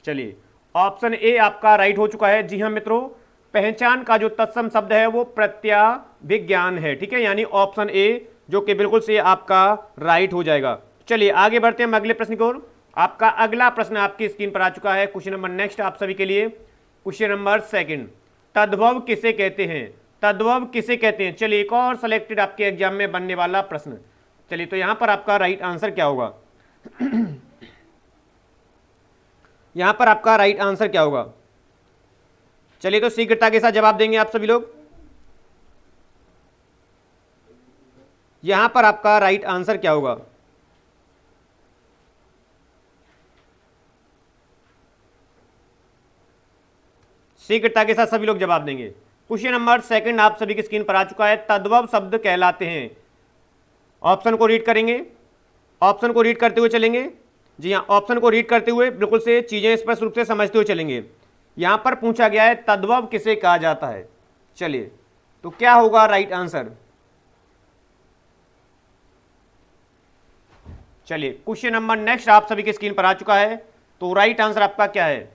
चलिए option A आपका right हो चुका है। जी हाँ मित्रों, पहचान का जो तत्सम शब्द है वो प्रत्याभिज्ञान है, ठीक है, यानी ऑप्शन ए जो कि बिल्कुल से आपका राइट हो जाएगा। चलिए आगे बढ़ते हैं हम अगले प्रश्न की ओर। आपका अगला प्रश्न आपकी स्क्रीन पर आ चुका है। क्वेश्चन नंबर नेक्स्ट आप सभी के लिए, क्वेश्चन नंबर सेकंड, तद्भव किसे कहते हैं? तद्भव किसे कहते हैं? चलिए एक और सिलेक्टेड आपके एग्जाम में बनने वाला प्रश्न। चलिए तो यहां पर आपका राइट आंसर क्या होगा? यहां पर आपका राइट आंसर क्या होगा? चलिए तो शीघ्रता के साथ जवाब देंगे आप सभी लोग। यहां पर आपका राइट आंसर क्या होगा? शीघ्रता के साथ सभी लोग जवाब देंगे। क्वेश्चन नंबर सेकंड आप सभी की स्क्रीन पर आ चुका है। तद्भव शब्द कहलाते हैं, ऑप्शन को रीड करेंगे, ऑप्शन को रीड करते हुए चलेंगे। जी हाँ, ऑप्शन को रीड करते हुए बिल्कुल से चीजें स्पष्ट रूप से समझते हुए चलेंगे। यहां पर पूछा गया है तद्भव किसे कहा जाता है। चलिए तो क्या होगा राइट आंसर? चलिए क्वेश्चन नंबर नेक्स्ट आप सभी की स्क्रीन पर आ चुका है। तो राइट आंसर आपका क्या है?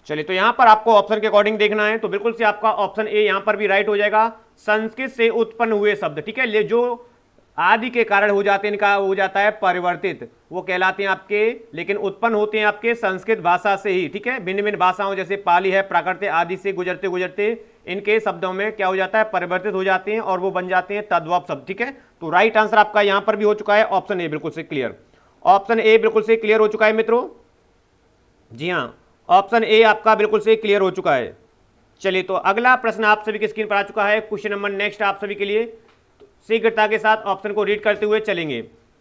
चलिए तो यहां पर आपको ऑप्शन के अकॉर्डिंग देखना है, तो बिल्कुल से आपका ऑप्शन ए यहां पर भी राइट हो जाएगा। संस्कृत से उत्पन्न हुए शब्द, ठीक है, जो आदि के कारण हो जाते हैं, इनका हो जाता है परिवर्तित, वो कहलाते हैं आपके, लेकिन उत्पन्न होते हैं आपके संस्कृत भाषा से ही, ठीक है। भिन्न भिन्न भाषाओं जैसे पाली है, प्राकृत आदि से गुजरते गुजरते इनके शब्दों में क्या हो जाता है? परिवर्तित हो जाते हैं और वो बन जाते हैं तद्भव शब्द, ठीक है। तो राइट आंसर आपका यहां पर भी हो चुका है ऑप्शन ए, बिल्कुल से क्लियर। ऑप्शन ए बिल्कुल से क्लियर हो चुका है मित्रों। जी हाँ, ऑप्शन ए आपका बिल्कुल से क्लियर हो चुका है। चलिए तो अगला प्रश्न आप सभी की स्क्रीन पर आ चुका है। क्वेश्चन नंबर नेक्स्ट आप सभी के लिए, शीघ्रता के साथ ऑप्शन को रीड करते हुए चलेंगे।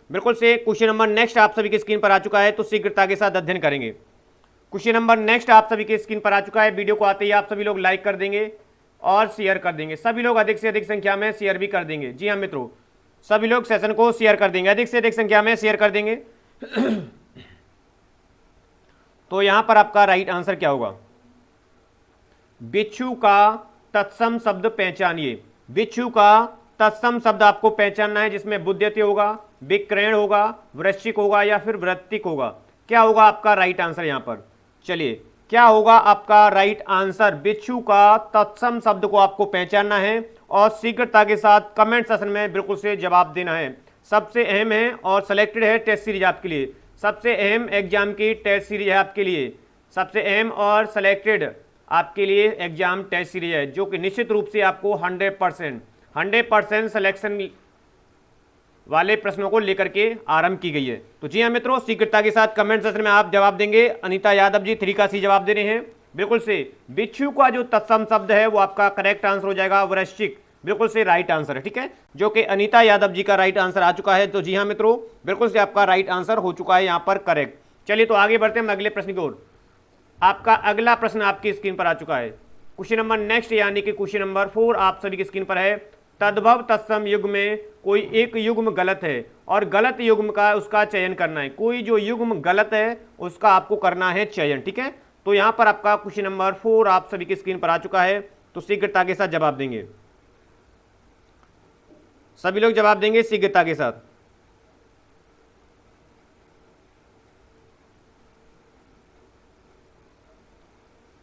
बिल्कुल से क्वेश्चन नंबर नेक्स्ट आप सभी की स्क्रीन पर आ चुका है, तो शीघ्रता के साथ अध्ययन करेंगे। क्वेश्चन नंबर नेक्स्ट आप सभी की स्क्रीन पर आ चुका है। वीडियो को आते ही आप सभी लोग लाइक कर देंगे और शेयर कर देंगे। सभी लोग अधिक से अधिक संख्या में शेयर भी कर देंगे। जी हाँ मित्रों, सभी लोग सेशन को शेयर कर देंगे, अधिक से अधिक संख्या में शेयर कर देंगे। तो यहां पर आपका राइट आंसर क्या होगा? बिच्छू का तत्सम शब्द पहचानिए। बिच्छू का तत्सम शब्द आपको पहचानना है, जिसमें बुद्यते होगा, विक्रयण होगा, वृश्चिक होगा या फिर वृत्तिक होगा। क्या होगा आपका राइट आंसर यहां पर? चलिए क्या होगा आपका राइट आंसर? बिच्छू का तत्सम शब्द को आपको पहचानना है और शीघ्रता के साथ कमेंट सेशन में बिल्कुल से जवाब देना है। सबसे अहम है और सिलेक्टेड है टेस्ट सीरीज आपके लिए, सबसे अहम एग्जाम की टेस्ट सीरीज है आपके लिए, सबसे अहम और सिलेक्टेड आपके लिए एग्जाम टेस्ट सीरीज है, जो कि निश्चित रूप से आपको 100% सिलेक्शन वाले प्रश्नों को लेकर के आरंभ की गई है। तो जी हाँ मित्रों, शीघ्रता के साथ कमेंट सेक्शन में आप जवाब देंगे। अनीता यादव जी 3 का सी जवाब दे रहे हैं। बिल्कुल से बिच्छू का जो तत्सम शब्द है वो आपका करेक्ट आंसर हो जाएगा वृश्चिक, बिल्कुल से राइट आंसर है, ठीक है, जो कि अनीता यादव जी का राइट आंसर आ चुका है। तो जी हाँ मित्रों, बिल्कुल से आपका राइट आंसर हो चुका है यहाँ पर करेक्ट। चलिए तो आगे बढ़ते हैं हम अगले प्रश्न की ओर। आपका अगला प्रश्न आपकी स्क्रीन पर आ चुका है। क्वेश्चन नंबर नेक्स्ट यानी कि क्वेश्चन नंबर 4 आप सभी की स्क्रीन पर है। तद्भव तत्सम युग्म में कोई एक युग्म गलत है और गलत युग्म का उसका चयन करना है। कोई जो युग्म गलत है उसका आपको करना है चयन, ठीक है। तो यहां पर आपका क्वेश्चन नंबर 4 आप सभी की स्क्रीन पर आ चुका है, तो शीघ्रता के साथ जवाब देंगे। सभी लोग जवाब देंगे शीघ्रता के साथ।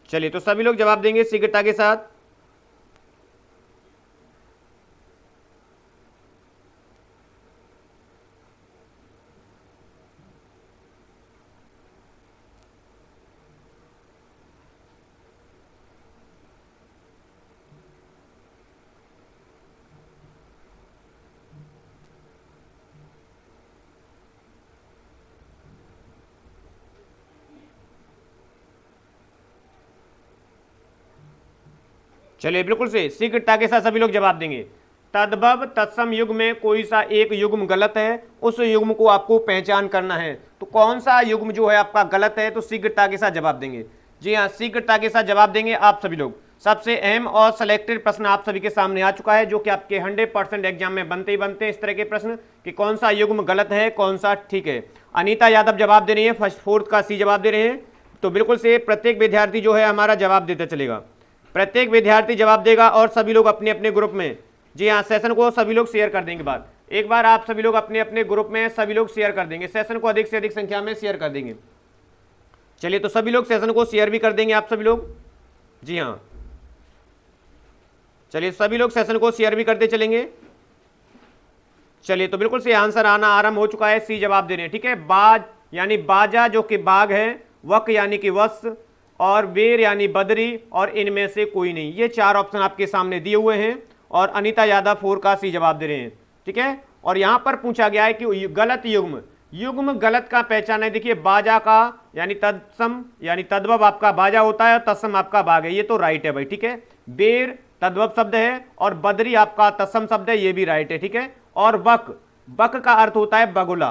चलिए तो सभी लोग जवाब देंगे शीघ्रता के साथ। चलिए बिल्कुल से शीघ्रता के साथ सभी लोग जवाब देंगे। तद्भव तत्सम युग्म में कोई सा एक युग्म गलत है, उस युग्म को आपको पहचान करना है। तो कौन सा युग्म जो है आपका गलत है, तो शीघ्रता के साथ जवाब देंगे। जी हाँ, शीघ्रता के साथ जवाब देंगे आप सभी लोग। सबसे अहम और सिलेक्टेड प्रश्न आप सभी के सामने आ चुका है, जो कि आपके 100% एग्जाम में बनते ही बनते हैं इस तरह के प्रश्न कि कौन सा युग्म गलत है, कौन सा ठीक है। अनीता यादव जवाब दे रही है, फर्स्ट 4 का सी जवाब दे रहे हैं। तो बिल्कुल से प्रत्येक विद्यार्थी जो है हमारा जवाब देता चलेगा, प्रत्येक विद्यार्थी जवाब देगा और सभी लोग अपने अपने ग्रुप में जी हाँ, सेशन को सभी लोग शेयर कर देंगे। बाद एक बार आप सभी लोग अपने अपने ग्रुप में सभी लोग शेयर कर देंगे, सेशन को अधिक से अधिक संख्या में शेयर कर देंगे। चलिए, तो सभी लोग सेशन को शेयर भी कर देंगे आप सभी लोग। जी हाँ, चलिए सभी लोग सेशन को शेयर भी करते चलेंगे। चलिए, तो बिल्कुल से आंसर आना आरंभ हो चुका है, सी जवाब दे रहे हैं। ठीक है, बाज यानी बाजा जो कि बाघ है, वक यानी कि वत्स, और बेर यानी बदरी, और इनमें से कोई नहीं। ये चार ऑप्शन आपके सामने दिए हुए हैं और अनीता यादव 4 का सी जवाब दे रहे हैं। ठीक है, और यहां पर पूछा गया है कि गलत युग्म, युग्म गलत का पहचान है। देखिए, बाजा का यानी तत्सम यानी तद्भव आपका बाजा होता है और तत्सम आपका बाघ है, ये तो राइट है भाई। ठीक है, बेर तद्भव शब्द है और बदरी आपका तत्सम शब्द है, ये भी राइट है। ठीक है, और बक, बक का अर्थ होता है बगुला,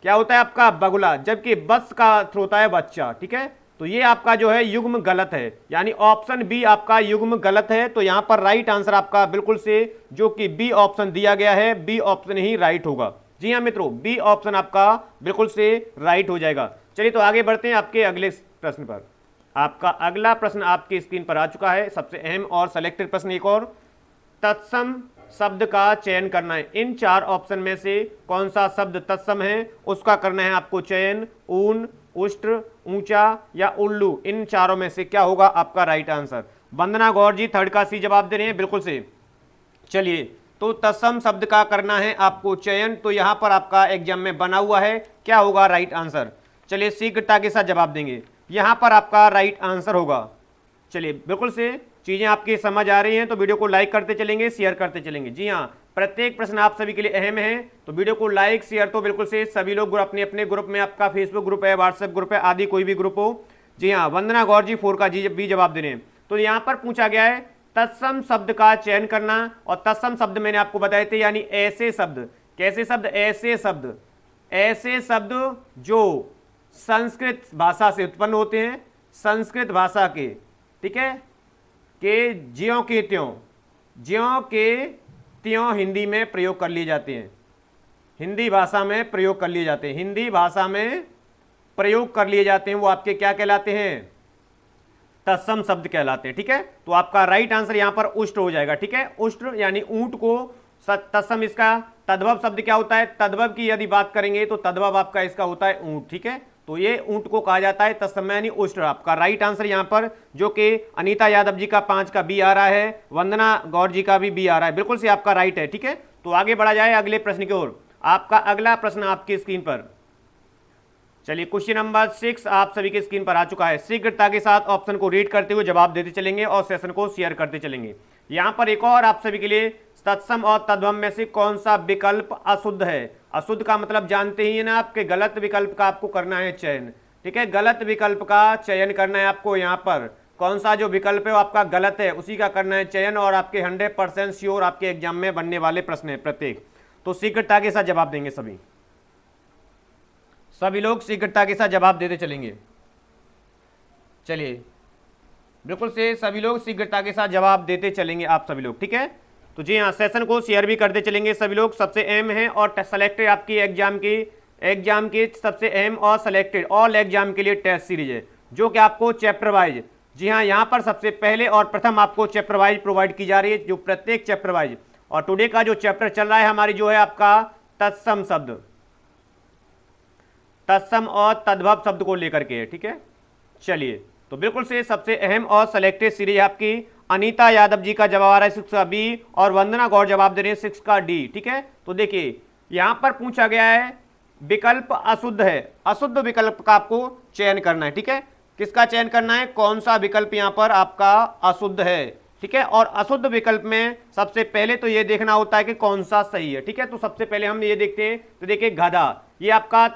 क्या होता है आपका बगुला, जबकि बस का अर्थ होता है बच्चा। ठीक है, तो ये आपका जो है युग्म गलत है, यानी ऑप्शन बी आपका युग्म गलत है। तो यहां पर राइट आंसर आपका बिल्कुल से जो कि बी ऑप्शन दिया गया है, बी ऑप्शन ही राइट होगा। जी हाँ मित्रों, बी ऑप्शन आपका बिल्कुल से राइट हो जाएगा। चलिए, तो आगे बढ़ते हैं आपके अगले प्रश्न पर। आपका अगला प्रश्न आपकी स्क्रीन पर आ चुका है, सबसे अहम और सेलेक्टेड प्रश्न एक और, तत्सम शब्द का चयन करना है। इन चार ऑप्शन में से कौन सा शब्द तत्सम है, उसका करना है आपको चयन। ऊन, उष्ट्र, ऊंचा या उल्लू, इन चारों में से क्या होगा आपका राइट आंसर। वंदना गौर जी 3rd का सी जवाब दे रहे हैं, बिल्कुल से। चलिए, तो तत्सम शब्द का करना है आपको चयन, तो यहां पर आपका एग्जाम में बना हुआ है, क्या होगा राइट आंसर। चलिए, शीघ्रता के साथ जवाब देंगे, यहां पर आपका राइट आंसर होगा। चलिए, बिल्कुल से चीजें आपकी समझ आ रही हैं तो वीडियो को लाइक करते चलेंगे, शेयर करते चलेंगे। जी हाँ, प्रत्येक प्रश्न आप सभी के लिए अहम है, तो वीडियो को लाइक शेयर तो बिल्कुल से सभी लोग अपने अपने ग्रुप में, आपका फेसबुक ग्रुप है, व्हाट्सएप ग्रुप है, आदि कोई भी ग्रुप हो। जी हाँ, वंदना गौर जी 4 का जी भी जवाब दे रहे हैं। तो यहाँ पर पूछा गया है तत्सम शब्द का चयन करना, और तत्सम शब्द मैंने आपको बताए थे, यानी ऐसे शब्द, कैसे शब्द, ऐसे शब्द, ऐसे शब्द जो संस्कृत भाषा से उत्पन्न होते हैं, संस्कृत भाषा के, ठीक है, के ज्यों के त्यों, ज्यों के त्यों हिंदी में प्रयोग कर लिए जाते हैं, हिंदी भाषा में प्रयोग कर लिए जाते हैं, हिंदी भाषा में प्रयोग कर लिए जाते हैं, वो आपके क्या कहलाते हैं, तत्सम शब्द कहलाते हैं। ठीक है, तो आपका राइट आंसर यहां पर उष्ट्र हो जाएगा। ठीक है, उष्ट्र यानी ऊंट को तत्सम, इसका तद्भव शब्द क्या होता है, तद्भव की यदि बात करेंगे तो तद्भव आपका इसका होता है ऊंट। ठीक है, तो ये ऊंट को कहा जाता है तत्सम यानी उष्ट्र। आपका राइट आंसर यहां पर जो कि अनीता यादव जी का 5 का बी आ रहा है, वंदना गौर जी का भी बी आ रहा है, बिल्कुल से आपका राइट है। ठीक है, तो आगे बढ़ा जाए अगले प्रश्न की ओर। आपका अगला प्रश्न आपकी स्क्रीन पर, चलिए क्वेश्चन नंबर 6 आप सभी के स्क्रीन पर आ चुका है। शीघ्रता के साथ ऑप्शन को रीड करते हुए जवाब देते चलेंगे और सेशन को शेयर करते चलेंगे। यहां पर एक और आप सभी के लिए, तत्सम और तद्भव में से कौन सा विकल्प अशुद्ध है। अशुद्ध का मतलब जानते ही है ना, आपके गलत विकल्प का आपको करना है चयन। ठीक है, गलत विकल्प का चयन करना है आपको। यहाँ पर कौन सा जो विकल्प है वो आपका गलत है, उसी का करना है चयन, और आपके 100% श्योर आपके एग्जाम में बनने वाले प्रश्न है प्रत्येक। तो शीघ्रता के साथ जवाब देंगे सभी लोग शीघ्रता के साथ जवाब देते चलेंगे। चलिए, बिल्कुल से सभी लोग शीघ्रता के साथ जवाब देते चलेंगे आप सभी लोग। ठीक है, तो जी हाँ, सेशन को शेयर भी करते चलेंगे सभी लोग। सबसे अहम है और सेलेक्टेड आपकी एग्जाम की सबसे अहम और सेलेक्टेड ऑल एग्जाम के लिए टेस्ट सीरीज है, जो कि आपको चैप्टर वाइज, जी हाँ, यहाँ पर सबसे पहले और प्रथम आपको चैप्टर वाइज प्रोवाइड की जा रही है, जो प्रत्येक चैप्टर वाइज। और टुडे का जो चैप्टर चल रहा है हमारी जो है आपका तत्सम शब्द, तत्सम और तद्भव शब्द को लेकर के है। ठीक है, चलिए, तो बिल्कुल से सबसे अहम और सेलेक्टेड सीरीज आपकी अनीता यादव जी का जवाब आ रहा है 6 का बी, और वंदना गौर जवाब दे रहे हैं 6 का डी। ठीक है, तो देखिए यहां पर पूछा गया है विकल्प अशुद्ध है, अशुद्ध विकल्प का आपको चयन करना है। ठीक है, किसका चयन करना है, कौन सा विकल्प यहां पर आपका अशुद्ध है। ठीक है, और अशुद्ध विकल्प में सबसे पहले तो ये देखना होता है कि कौन सा सही है। ठीक है, तो सबसे पहले हम ये देखते हैं, तो देखिए गधा, ये आपका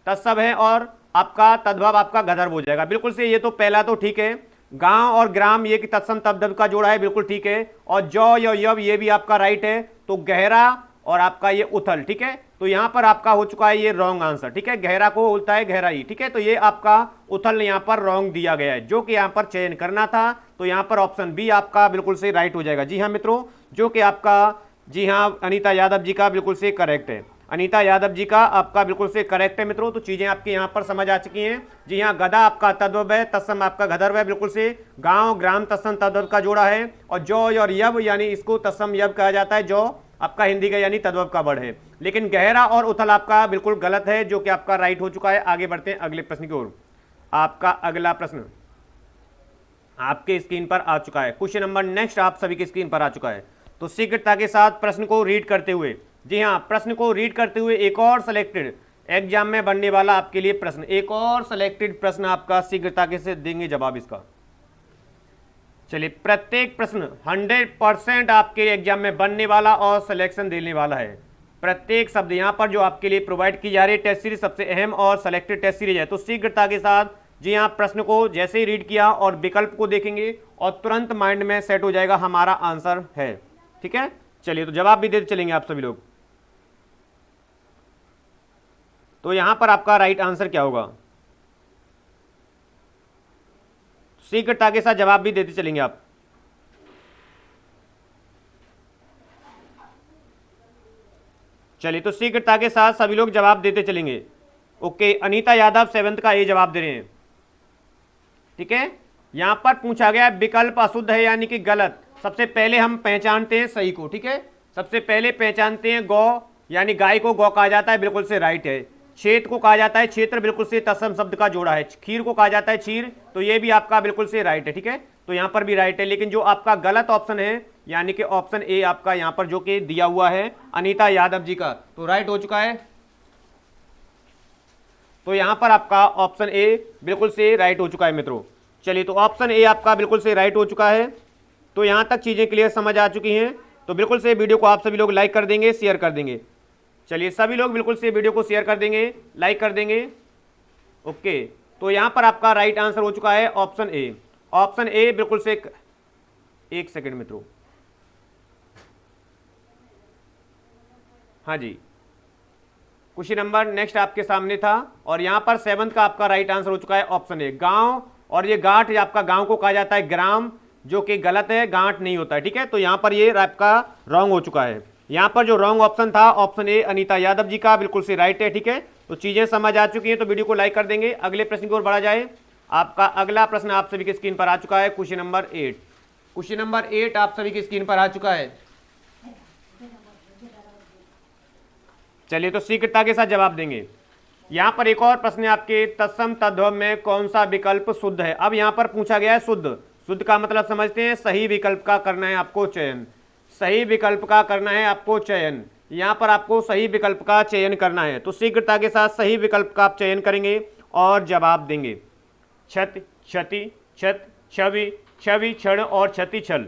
तत्सम है और आपका तद्भव आपका गधर्व हो जाएगा। बिल्कुल से ये तो पहला तो ठीक है। गांव और ग्राम ये कि तत्सम तद्भव का जोड़ा है, बिल्कुल ठीक है। और जौ या यव ये भी आपका राइट है। तो गहरा और आपका ये उथल, ठीक है, तो यहां पर आपका हो चुका है ये रॉन्ग आंसर। ठीक है, गहरा को बोलता है गहराई। ठीक है, तो ये आपका उथल यहां पर रॉन्ग दिया गया है, जो कि यहां पर चयन करना था। तो यहां पर ऑप्शन बी आपका बिल्कुल से राइट हो जाएगा। जी हाँ मित्रों, जो कि आपका, जी हाँ, अनीता यादव जी का बिल्कुल से करेक्ट है। अनीता यादव जी का आपका बिल्कुल से करेक्ट है मित्रों। तो चीजें आपकी यहाँ पर समझ आ चुकी हैं। जी हाँ, गधा आपका तद्भव है, तत्सम आपका गधर्व है, बिल्कुल से गांव ग्राम तत्सम तद्भव का जोड़ा है। और जौ और यव यानी इसको तत्सम यव कहा जाता है। जौ आपका हिंदी का यानी तद्भव का वर्ड है। लेकिन गहरा और उथल आपका बिल्कुल गलत है, जो कि आपका राइट हो चुका है। आगे बढ़ते हैं अगले प्रश्न की ओर। आपका अगला प्रश्न आपके स्क्रीन पर आ चुका है। क्वेश्चन नंबर नेक्स्ट आप सभी की स्क्रीन पर आ चुका है। तो शीघ्रता के साथ प्रश्न को रीड करते हुए, जी हाँ, प्रश्न को रीड करते हुए एक और सिलेक्टेड एग्जाम में बनने वाला आपके लिए प्रश्न, एक और सिलेक्टेड प्रश्न आपका शीघ्रता के से देंगे जवाब इसका। चलिए, प्रत्येक प्रश्न 100% आपके एग्जाम में बनने वाला और सिलेक्शन देने वाला है। प्रत्येक शब्द यहाँ पर जो आपके लिए प्रोवाइड की जा रही टेस्ट सीरीज सबसे अहम और सिलेक्टेड टेस्ट सीरीज है। तो शीघ्रता के साथ जी हाँ, प्रश्न को जैसे ही रीड किया और विकल्प को देखेंगे और तुरंत माइंड में सेट हो जाएगा हमारा आंसर है। ठीक है, चलिए तो जवाब भी देते चलेंगे आप सभी लोग। तो यहां पर आपका राइट आंसर क्या होगा, शीघ्रता के साथ जवाब भी देते चलेंगे आप। चलिए तो शीघ्रता के साथ सभी लोग जवाब देते चलेंगे। ओके, अनीता यादव 7th का ये जवाब दे रहे हैं। ठीक है, यहां पर पूछा गया विकल्प अशुद्ध है यानी कि गलत। सबसे पहले हम पहचानते हैं सही को। ठीक है, सबसे पहले पहचानते हैं गौ यानी गाय को गौ कहा जाता है, बिल्कुल से राइट है। क्षेत्र को कहा जाता है क्षेत्र, बिल्कुल से तत्सम शब्द का जोड़ा है। खीर को कहा जाता है क्षीर, तो ये भी आपका बिल्कुल से राइट है। ठीक है, तो यहां पर भी राइट है। लेकिन जो आपका गलत ऑप्शन है यानी कि ऑप्शन ए आपका यहां पर जो कि दिया हुआ है अनीता यादव जी का, तो राइट हो चुका है। तो यहां पर आपका ऑप्शन ए बिल्कुल से राइट हो चुका है मित्रों। चलिए, तो ऑप्शन ए आपका बिल्कुल से राइट हो चुका है। तो यहां तक चीजें क्लियर समझ आ चुकी हैं। तो बिल्कुल से वीडियो को आप सभी लोग लाइक कर देंगे, शेयर कर देंगे। चलिए, सभी लोग बिल्कुल से वीडियो को शेयर कर देंगे, लाइक कर देंगे। ओके, तो यहां पर आपका राइट आंसर हो चुका है ऑप्शन ए। ऑप्शन ए बिल्कुल से एक सेकंड मित्रों, हाँ जी, क्वेश्चन नंबर नेक्स्ट आपके सामने था और यहां पर 7th का आपका राइट आंसर हो चुका है ऑप्शन ए, गांव। और ये गांठ आपका गांव को कहा जाता है ग्राम, जो कि गलत है, गांठ नहीं होता है। ठीक है, तो यहां पर ये आपका रॉन्ग हो चुका है। यहां पर जो रॉन्ग ऑप्शन था ऑप्शन ए अनीता यादव जी का, बिल्कुल से राइट है। ठीक है, तो चीजें समझ आ चुकी हैं। तो वीडियो को लाइक कर देंगे। अगले प्रश्न की ओर बढ़ा जाए। आपका अगला प्रश्न आप सभी की स्क्रीन पर आ चुका है, क्वेश्चन नंबर 8। क्वेश्चन नंबर 8 आप सभी की स्क्रीन पर आ चुका है। चलिए, तो शीघ्रता के साथ जवाब देंगे। यहां पर एक और प्रश्न है आपके, तत्सम तद्भव में कौन सा विकल्प शुद्ध है। अब यहां पर पूछा गया है शुद्ध। शुद्ध का मतलब समझते हैं, सही विकल्प का करना है आपको चयन। सही विकल्प का करना है आपको चयन। यहां पर आपको सही विकल्प का चयन करना है। तो शीघ्रता के साथ सही विकल्प का आप चयन करेंगे और जवाब देंगे। छत, क्षति, छत, छवि, छवि, क्षण और क्षति छल,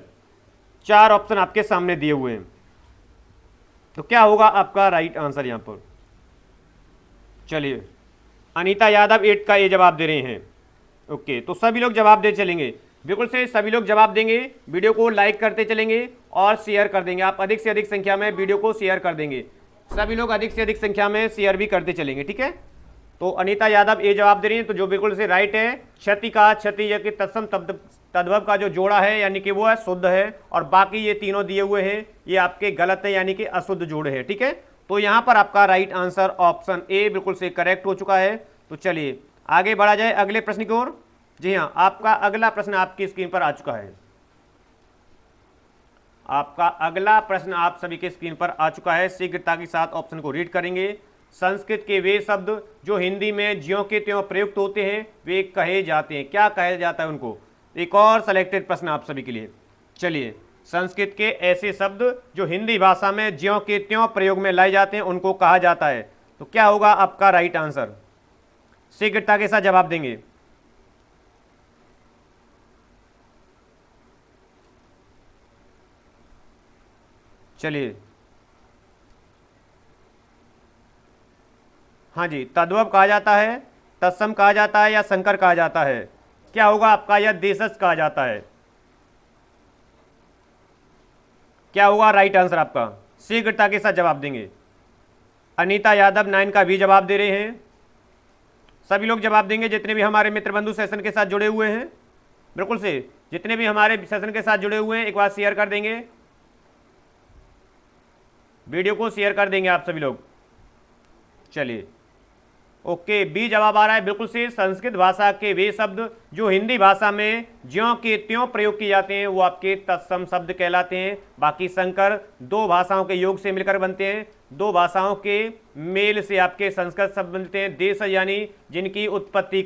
4 ऑप्शन आपके सामने दिए हुए हैं। तो क्या होगा आपका राइट आंसर यहां पर। चलिए, अनीता यादव 8 का ये जवाब दे रहे हैं। ओके, तो सभी लोग जवाब दे चलेंगे, बिल्कुल से सभी लोग जवाब देंगे। वीडियो को लाइक करते चलेंगे और शेयर कर देंगे। आप अधिक से अधिक संख्या में वीडियो को शेयर कर देंगे। सभी लोग अधिक से अधिक संख्या में शेयर भी करते चलेंगे। ठीक है, तो अनीता यादव ये जवाब दे रही हैं, तो जो बिल्कुल से राइट है, क्षति का, क्षति या कि तत्सम तद्भव का जो जोड़ा है यानी कि वो है शुद्ध है, और बाकी ये तीनों दिए हुए हैं ये आपके गलत है यानी कि अशुद्ध जोड़ है। ठीक है, तो यहां पर आपका राइट आंसर ऑप्शन ए बिल्कुल से करेक्ट हो चुका है। तो चलिए आगे बढ़ा जाए अगले प्रश्न की ओर। जी हाँ, आपका अगला प्रश्न आपकी स्क्रीन पर आ चुका है। आपका अगला प्रश्न आप सभी के स्क्रीन पर आ चुका है। शीघ्रता के साथ ऑप्शन को रीड करेंगे। संस्कृत के वे शब्द जो हिंदी में ज्यों के त्यों प्रयुक्त होते हैं वे कहे जाते हैं, क्या कहा जाता है उनको। एक और सिलेक्टेड प्रश्न आप सभी के लिए। चलिए, संस्कृत के ऐसे शब्द जो हिंदी भाषा में ज्यों के त्यों प्रयोग में लाए जाते हैं उनको कहा जाता है। तो क्या होगा आपका राइट आंसर, शीघ्रता के साथ जवाब देंगे। चलिए, हाँ जी, तद्भव कहा जाता है, तत्सम कहा जाता है या संकर कहा जाता है। क्या होगा आपका, यह देशज कहा जाता है। क्या होगा राइट आंसर आपका, शीघ्रता के साथ जवाब देंगे। अनीता यादव 9 का भी जवाब दे रहे हैं। सभी लोग जवाब देंगे जितने भी हमारे मित्र बंधु सेशन के साथ जुड़े हुए हैं। बिल्कुल से जितने भी हमारे सेशन के साथ जुड़े हुए हैं एक बार शेयर कर देंगे, वीडियो को शेयर कर देंगे आप सभी लोग। चलिए, ओके, बी जवाब आ रहा है बिल्कुल से। संस्कृत भाषा के वे शब्द जो हिंदी भाषा में ज्यों के त्यों प्रयोग किए जाते हैं वो आपके तत्सम शब्द कहलाते हैं। बाकी संकर दो भाषाओं के योग से मिलकर बनते हैं, दो भाषाओं के मेल से आपके संस्कृत शब्द बनते हैं। देश यानी जिनकी उत्पत्ति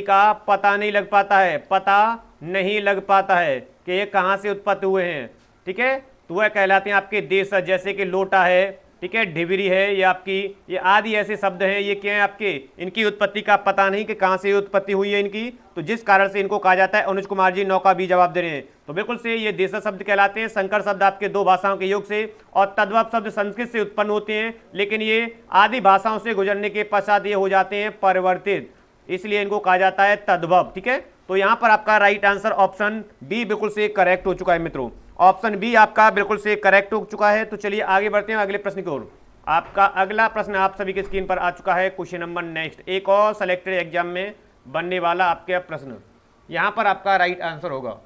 का पता नहीं लग पाता है, पता नहीं लग पाता है कि ये कहाँ से उत्पत्ति हुए हैं, ठीक है, तो वह कहलाते हैं आपके देश। जैसे कि लोटा है, ठीक है, ढिबरी है, ये आपकी ये आदि ऐसे शब्द हैं, ये क्या है आपके, इनकी उत्पत्ति का पता नहीं कि कहाँ से उत्पत्ति हुई है इनकी, तो जिस कारण से इनको कहा जाता है। अनुज कुमार जी नौका भी जवाब दे रहे हैं, तो बिल्कुल से ये देश शब्द कहलाते हैं। संकर शब्द आपके दो भाषाओं के योग से और तद्भव शब्द संस्कृत से उत्पन्न होते हैं, लेकिन ये आदि भाषाओं से गुजरने के पश्चात ये हो जाते हैं परिवर्तित, इसलिए इनको कहा जाता है तद्भव, ठीक है। तो यहां पर आपका राइट आंसर ऑप्शन बी बिल्कुल से करेक्ट हो चुका है मित्रों, ऑप्शन बी आपका बिल्कुल से करेक्ट हो चुका है। तो चलिए आगे बढ़ते हैं अगले प्रश्न की ओर। आपका अगला प्रश्न आप सभी की स्क्रीन पर आ चुका है, क्वेश्चन नंबर नेक्स्ट, एक और सेलेक्टेड एग्जाम में बनने वाला आपके प्रश्न, यहां पर आपका राइट आंसर होगा।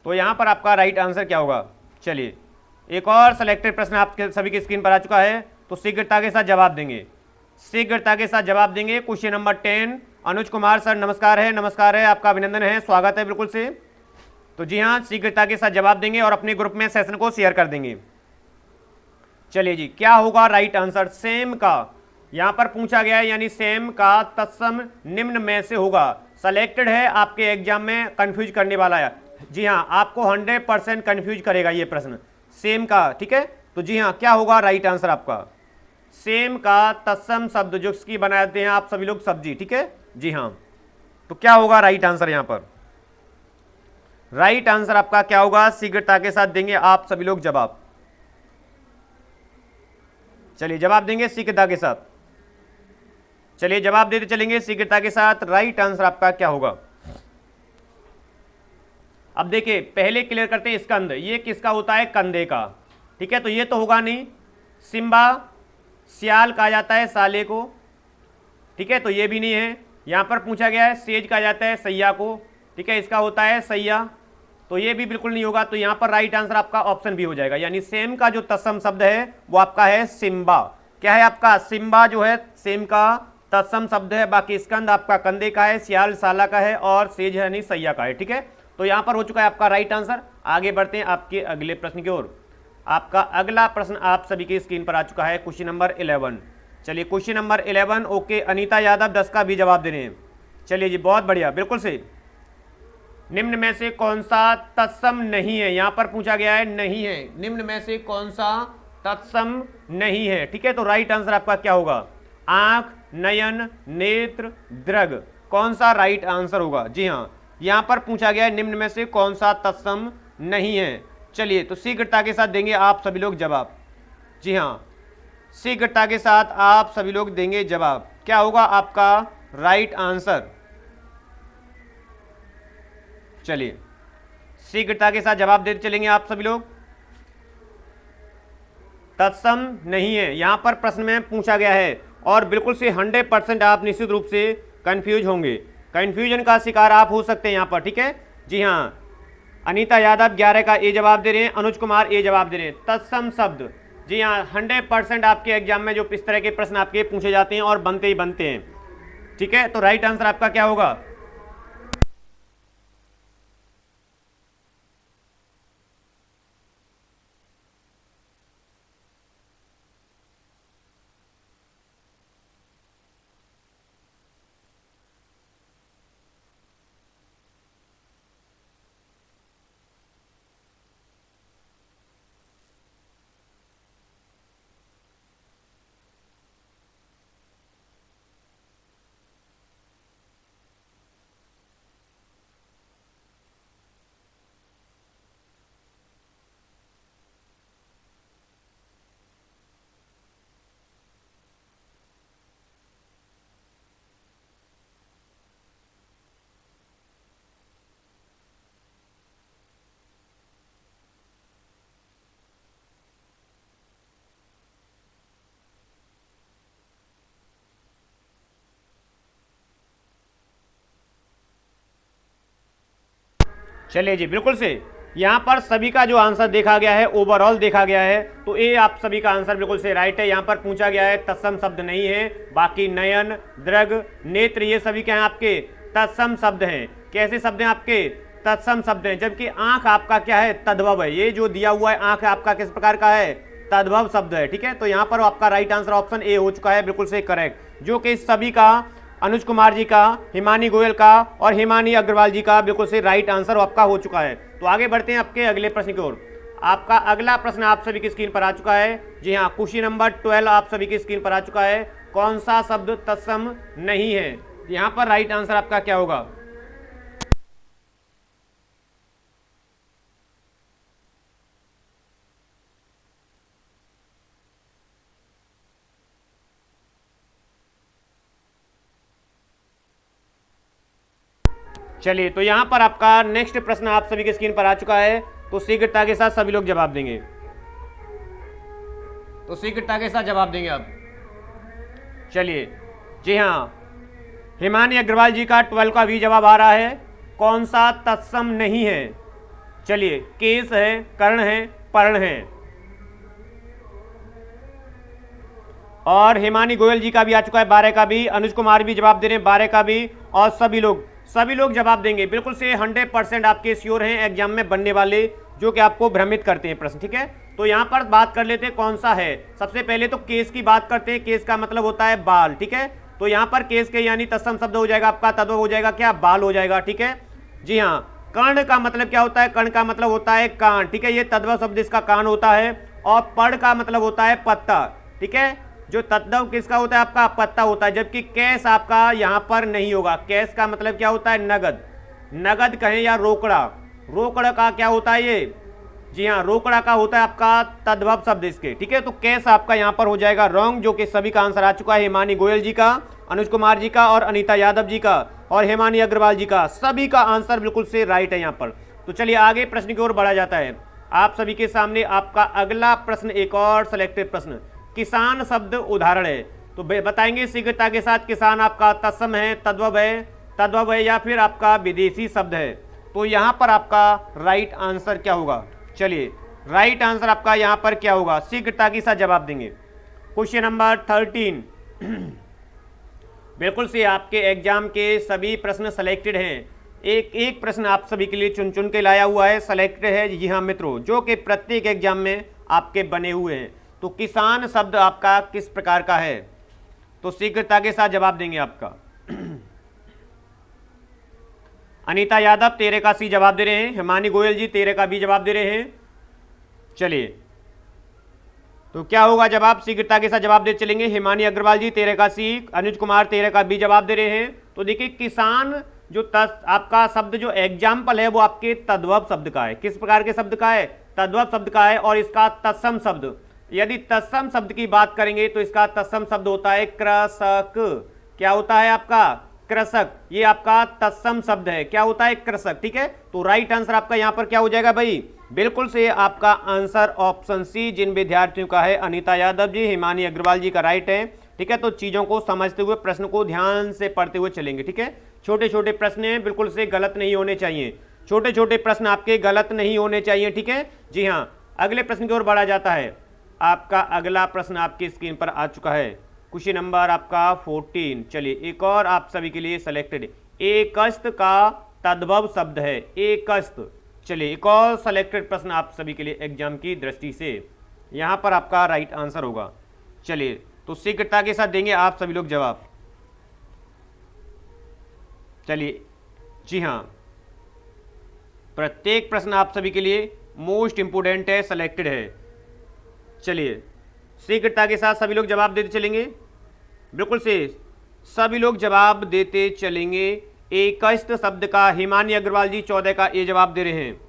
तो यहां पर आपका राइट आंसर क्या होगा, चलिए एक और सिलेक्टेड प्रश्न आपके सभी की स्क्रीन पर आ चुका है, तो शीघ्रता के साथ जवाब देंगे, शीघ्रता के साथ जवाब देंगे। Question number 10, Anuj Kumar sir नमस्कार है, नमस्कार है, आपका अभिनंदन है, स्वागत है बिल्कुल से। तो जी हाँ, शीघ्रता के साथ जवाब देंगे और अपने ग्रुप में सेशन को शेयर कर देंगे। चलिए जी, क्या होगा राइट आंसर, सेम का यहां पर पूछा गया है, यानी सेम का तत्सम निम्न में से होगा। सेलेक्टेड है, आपके एग्जाम में कंफ्यूज करने वाला है, जी हाँ, आपको 100% कंफ्यूज करेगा ये प्रश्न सेम का, ठीक है। तो जी हाँ, क्या होगा राइट आंसर आपका, सेम का तत्सम शब्द जो इसकी बनाते हैं आप सभी लोग सब्जी, ठीक है, जी हाँ। तो क्या होगा राइट आंसर, यहां पर राइट आंसर आपका क्या होगा, शीघ्रता के साथ देंगे आप सभी लोग जवाब। चलिए जवाब देंगे शीघ्रता के साथ, चलिए जवाब देते चलेंगे शीघ्रता के साथ। राइट आंसर आपका क्या होगा, अब देखिए पहले क्लियर करते हैं स्कंद, ये किसका होता है, कंधे का, ठीक है, तो ये तो होगा नहीं। सिम्बा सियाल कहा जाता है साले को, ठीक है, तो ये भी नहीं है। यहां पर पूछा गया है सेज कहा जाता है सैया को, ठीक है, इसका होता है सैया, तो ये भी बिल्कुल नहीं होगा। तो यहां पर राइट आंसर आपका ऑप्शन भी हो जाएगा, यानी सेम का जो तत्सम शब्द है वो आपका है सिम्बा। क्या है आपका, सिम्बा जो है सेम का तत्सम शब्द है। बाकी स्कंद आपका कंधे का है, सियाल साला का है और सेज यानी सैया का है, ठीक है। तो यहां पर हो चुका है आपका राइट आंसर। आगे बढ़ते हैं आपके अगले प्रश्न की ओर। आपका अगला प्रश्न आप सभी की स्क्रीन पर आ चुका है, क्वेश्चन नंबर 11। चलिए question number 11, okay, Anita Yadav 10 का भी जवाब दे रहे हैं। चलिए जी, बहुत बढ़िया, बिल्कुल से। निम्न में से कौन सा तत्सम नहीं है, यहां पर पूछा गया है नहीं है, निम्न में से कौन सा तत्सम नहीं है, ठीक है। तो राइट आंसर आपका क्या होगा, आंख, नयन, नेत्र, दृग, कौन सा राइट आंसर होगा, जी हाँ, यहां पर पूछा गया है निम्न में से कौन सा तत्सम नहीं है। चलिए तो शीघ्रता के साथ देंगे आप सभी लोग जवाब, जी हाँ, शीघ्रता के साथ आप सभी लोग देंगे जवाब। क्या होगा आपका राइट आंसर, चलिए शीघ्रता के साथ जवाब देते चलेंगे आप सभी लोग। तत्सम नहीं है यहां पर प्रश्न में पूछा गया है, और बिल्कुल से 100% आप निश्चित रूप से कंफ्यूज होंगे, कंफ्यूजन का शिकार आप हो सकते हैं यहां पर, ठीक है, जी हाँ। अनीता यादव 11 का ए जवाब दे रहे हैं, अनुज कुमार ए जवाब दे रहे हैं। तत्सम शब्द, जी हाँ, 100% आपके एग्जाम में जो इस तरह के प्रश्न आपके पूछे जाते हैं और बनते ही बनते हैं, ठीक है। तो राइट आंसर आपका क्या होगा, चलिए जी, बिल्कुल से यहाँ पर सभी का जो आंसर देखा गया है, ओवरऑल देखा गया है, तो ये आप सभी का आंसर बिल्कुल से राइट है। यहाँ पर पूछा गया है तत्सम शब्द नहीं है, बाकी नयन, दृग, नेत्र ये सभी क्या है आपके तत्सम शब्द हैं। कैसे शब्द हैं आपके तत्सम शब्द हैं, जबकि आंख आपका क्या है तद्भव है। ये जो दिया हुआ है आंख आपका किस प्रकार का है तद्भव शब्द है, ठीक है। तो यहाँ पर आपका राइट आंसर ऑप्शन ए हो चुका है, बिल्कुल से करेक्ट, जो कि सभी का अनुज कुमार जी का, हिमानी गोयल का और हिमानी अग्रवाल जी का बिल्कुल से राइट आंसर आपका हो चुका है। तो आगे बढ़ते हैं आपके अगले प्रश्न की ओर। आपका अगला प्रश्न आप सभी की स्क्रीन पर आ चुका है। जी हाँ, क्वेश्चन नंबर 12 आप सभी की स्क्रीन पर आ चुका है। कौन सा शब्द तत्सम नहीं है? यहाँ पर राइट आंसर आपका क्या होगा? चलिए, तो यहां पर आपका नेक्स्ट प्रश्न आप सभी के स्क्रीन पर आ चुका है। तो शीघ्रता के साथ सभी लोग जवाब देंगे, तो शीघ्रता के साथ जवाब देंगे आप। चलिए, जी हाँ, हिमानी अग्रवाल जी का 12 का भी जवाब आ रहा है। कौन सा तत्सम नहीं है? चलिए, केस है, कर्ण है, पर्ण है। और हिमानी गोयल जी का भी आ चुका है 12 का भी, अनुज कुमार भी जवाब दे रहे हैं 12 का भी, और सभी लोग जवाब देंगे। बिल्कुल से 100% आपके श्योर हैं एग्जाम में बनने वाले, जो कि आपको भ्रमित करते हैं प्रश्न, ठीक है। तो यहां पर बात कर लेते हैं कौन सा है। सबसे पहले तो केस की बात करते हैं। केस का मतलब होता है बाल, ठीक है। तो यहां पर केस के यानी तत्सम शब्द हो जाएगा आपका, तद्भव हो जाएगा क्या, बाल हो जाएगा, ठीक है। जी हाँ, कर्ण का मतलब क्या होता है? कर्ण का मतलब होता है कान, ठीक है, ये तद्भव शब्द इसका कान होता है। और पर्ण का मतलब होता है पत्ता, ठीक है। जो तद्भव किसका होता है? आपका पत्ता होता है। जबकि कैश आपका यहां पर नहीं होगा। कैश का मतलब क्या होता है? नगद, नगद कहें या रोकड़ा। रोकड़ा का क्या होता है ये? जी हाँ, रोकड़ा का होता है आपका तद्भव शब्द इसके, ठीक है। तो कैश आपका यहां पर हो जाएगा रॉन्ग, जो कि सभी का आंसर आ चुका है। हिमानी गोयल जी का, अनुज कुमार जी का और अनीता यादव जी का और हिमानी अग्रवाल जी का, सभी का आंसर बिल्कुल से राइट है यहां पर। तो चलिए आगे प्रश्न की ओर बढ़ा जाता है। आप सभी के सामने आपका अगला प्रश्न, एक और सिलेक्टेड प्रश्न, किसान शब्द उदाहरण है। तो बताएंगे शीघ्रता के साथ, किसान आपका तत्सम है, तद्भव है या फिर आपका विदेशी शब्द है। तो यहां पर आपका राइट आंसर क्या होगा? चलिए, राइट आंसर आपका यहां पर क्या होगा? शीघ्रता के साथ जवाब देंगे। क्वेश्चन नंबर 13 बिल्कुल से आपके एग्जाम के सभी प्रश्न सिलेक्टेड हैं। एक एक प्रश्न आप सभी के लिए चुन चुन के लाया हुआ है, सिलेक्टेड है। जी हाँ मित्रों, जो कि प्रत्येक एग्जाम में आपके बने हुए हैं। तो किसान शब्द आपका किस प्रकार का है? तो शीघ्रता के साथ जवाब देंगे आपका। अनीता यादव 13 का सी जवाब दे रहे हैं, हिमानी गोयल जी 13 का बी जवाब दे रहे हैं। चलिए, तो क्या होगा जवाब? शीघ्रता के साथ जवाब दे चलेंगे। हिमानी अग्रवाल जी 13 का सी, अनुज कुमार 13 का बी जवाब दे रहे हैं। तो देखिए, किसान जो आपका शब्द जो एग्जाम्पल है वो आपके तद्भव शब्द का है। किस प्रकार के शब्द का है? तद्भव शब्द का है। और इसका तत्सम शब्द, यदि तत्सम शब्द की बात करेंगे तो इसका तत्सम शब्द होता है कृषक। क्या होता है आपका? कृषक। ये आपका तत्सम शब्द है। क्या होता है? कृषक, ठीक है। तो राइट आंसर आपका यहां पर क्या हो जाएगा भाई? बिल्कुल से आपका आंसर ऑप्शन सी, जिन विद्यार्थियों का है अनीता यादव जी, हिमानी अग्रवाल जी का राइट है, ठीक है। तो चीजों को समझते हुए, प्रश्न को ध्यान से पढ़ते हुए चलेंगे, ठीक है। छोटे छोटे प्रश्न हैं, बिल्कुल से गलत नहीं होने चाहिए। छोटे छोटे प्रश्न आपके गलत नहीं होने चाहिए, ठीक है। जी हाँ, अगले प्रश्न की ओर बढ़ा जाता है। आपका अगला प्रश्न आपकी स्क्रीन पर आ चुका है, क्वेश्चन नंबर आपका 14। चलिए, एक और आप सभी के लिए सिलेक्टेड, एकस्त का तद्भव शब्द है, एकस्त। चलिए, एक और सिलेक्टेड प्रश्न आप सभी के लिए एग्जाम की दृष्टि से, यहां पर आपका राइट आंसर होगा। चलिए, तो शीघ्रता के साथ देंगे आप सभी लोग जवाब। चलिए, जी हाँ, प्रत्येक प्रश्न आप सभी के लिए मोस्ट इंपोर्टेंट है, सिलेक्टेड है। चलिए, शीघ्रता के साथ सभी लोग जवाब देते चलेंगे, बिल्कुल से सभी लोग जवाब देते चलेंगे। एकस्त शब्द का हिमानी अग्रवाल जी 14 का ए जवाब दे रहे हैं।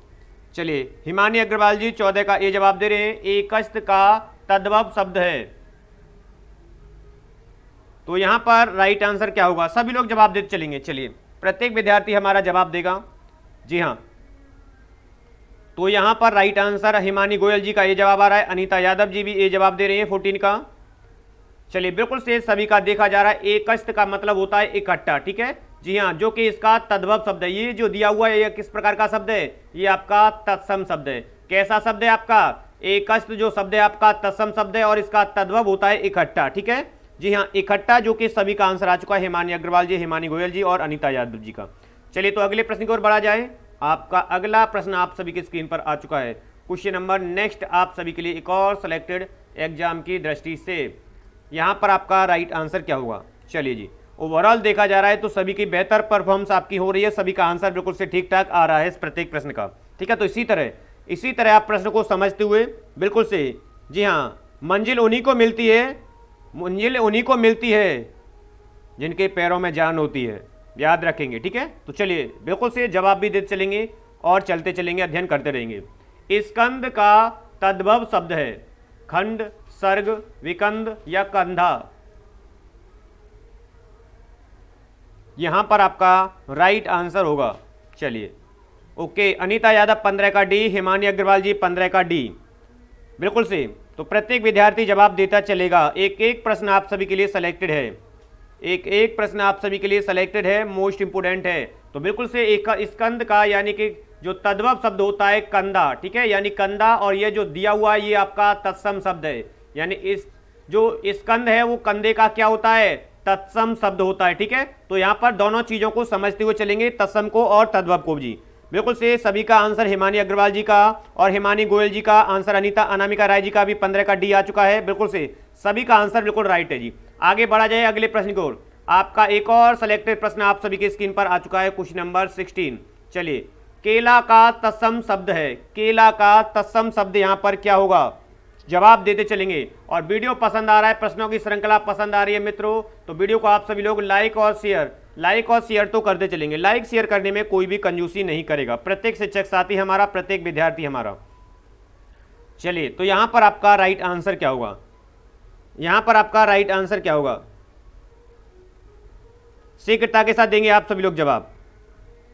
चलिए, हिमानी अग्रवाल जी 14 का ए जवाब दे रहे हैं। एकस्त का तद्भव शब्द है। तो यहां पर राइट आंसर क्या होगा? सभी लोग जवाब देते चलेंगे। चलिए, प्रत्येक विद्यार्थी हमारा जवाब देगा। जी हाँ, तो यहां पर राइट आंसर हिमानी गोयल जी का ए जवाब आ रहा है, अनीता यादव जी भी ए जवाब दे रहे हैं 14 का। चलिए, बिल्कुल से सभी का देखा जा रहा है। एकस्त का मतलब होता है इकट्ठा, ठीक है। जी हाँ, जो कि इसका तद्भव शब्द है। ये जो दिया हुआ है ये किस प्रकार का शब्द है? ये आपका तत्सम शब्द है। कैसा शब्द है आपका? एकस्थ जो शब्द है आपका तत्सम शब्द है और इसका तद्भव होता है इकट्ठा। ठीक है, जी हाँ, इकट्ठा, जो कि सभी का आंसर आ चुका है हिमानी अग्रवाल जी, हिमानी गोयल जी और अनीता यादव जी का। चलिए तो अगले प्रश्न की ओर बढ़ा जाए। आपका अगला प्रश्न आप सभी की स्क्रीन पर आ चुका है। क्वेश्चन नंबर नेक्स्ट आप सभी के लिए एक और सिलेक्टेड एग्जाम की दृष्टि से यहाँ पर आपका राइट आंसर क्या होगा? चलिए जी, ओवरऑल देखा जा रहा है तो सभी की बेहतर परफॉर्मेंस आपकी हो रही है, सभी का आंसर बिल्कुल से ठीक ठाक आ रहा है इस प्रत्येक प्रश्न का। ठीक है, तो इसी तरह आप प्रश्न को समझते हुए बिल्कुल से, जी हाँ, मंजिल उन्हीं को मिलती है जिनके पैरों में जान होती है, याद रखेंगे। ठीक है, तो चलिए बिल्कुल से जवाब भी देते चलेंगे और चलते चलेंगे, अध्ययन करते रहेंगे। स्कंद का तद्भव शब्द है खंड, सर्ग, विकंद या कंधा। यहां पर आपका राइट आंसर होगा। चलिए ओके, अनीता यादव 15 का डी, हिमानी अग्रवाल जी 15 का डी, बिल्कुल से। तो प्रत्येक विद्यार्थी जवाब देता चलेगा। एक एक प्रश्न आप सभी के लिए सिलेक्टेड है, एक एक प्रश्न आप सभी के लिए सिलेक्टेड है, मोस्ट इंपोर्टेंट है। तो बिल्कुल से एक स्कंद का यानी कि जो तद्भव शब्द होता है कंधा, ठीक है, यानी कंधा, और ये जो दिया हुआ है ये आपका तत्सम शब्द है, यानी इस जो स्कंद है वो कंधे का क्या होता है? तत्सम शब्द होता है। ठीक है, तो यहाँ पर दोनों चीजों को समझते हुए चलेंगे, तत्सम को और तद्भव को जी। बिल्कुल से सभी का आंसर हिमानी अग्रवाल जी का और हिमानी गोयल जी का आंसर, अनीता अनामिका राय जी का भी 15 का डी आ चुका है। बिल्कुल से सभी का आंसर बिल्कुल राइट है जी। आगे बढ़ा जाए अगले प्रश्न की ओर। आपका एक और सिलेक्टेड प्रश्न आप सभी की स्क्रीन पर आ चुका है, क्वेश्चन नंबर 16। चलिए, केला का तत्सम शब्द है, केला का तत्सम शब्द यहाँ पर क्या होगा? जवाब देते चलेंगे। और वीडियो पसंद आ रहा है, प्रश्नों की श्रृंखला पसंद आ रही है मित्रों, तो वीडियो को आप सभी लोग लाइक और शेयर तो करते चलेंगे। लाइक शेयर करने में कोई भी कंजूसी नहीं करेगा, प्रत्येक शिक्षक साथी हमारा, प्रत्येक विद्यार्थी हमारा। चलिए, तो यहां पर आपका राइट आंसर क्या होगा? यहां पर आपका राइट आंसर क्या होगा? शीघ्रता के साथ देंगे आप सभी लोग जवाब।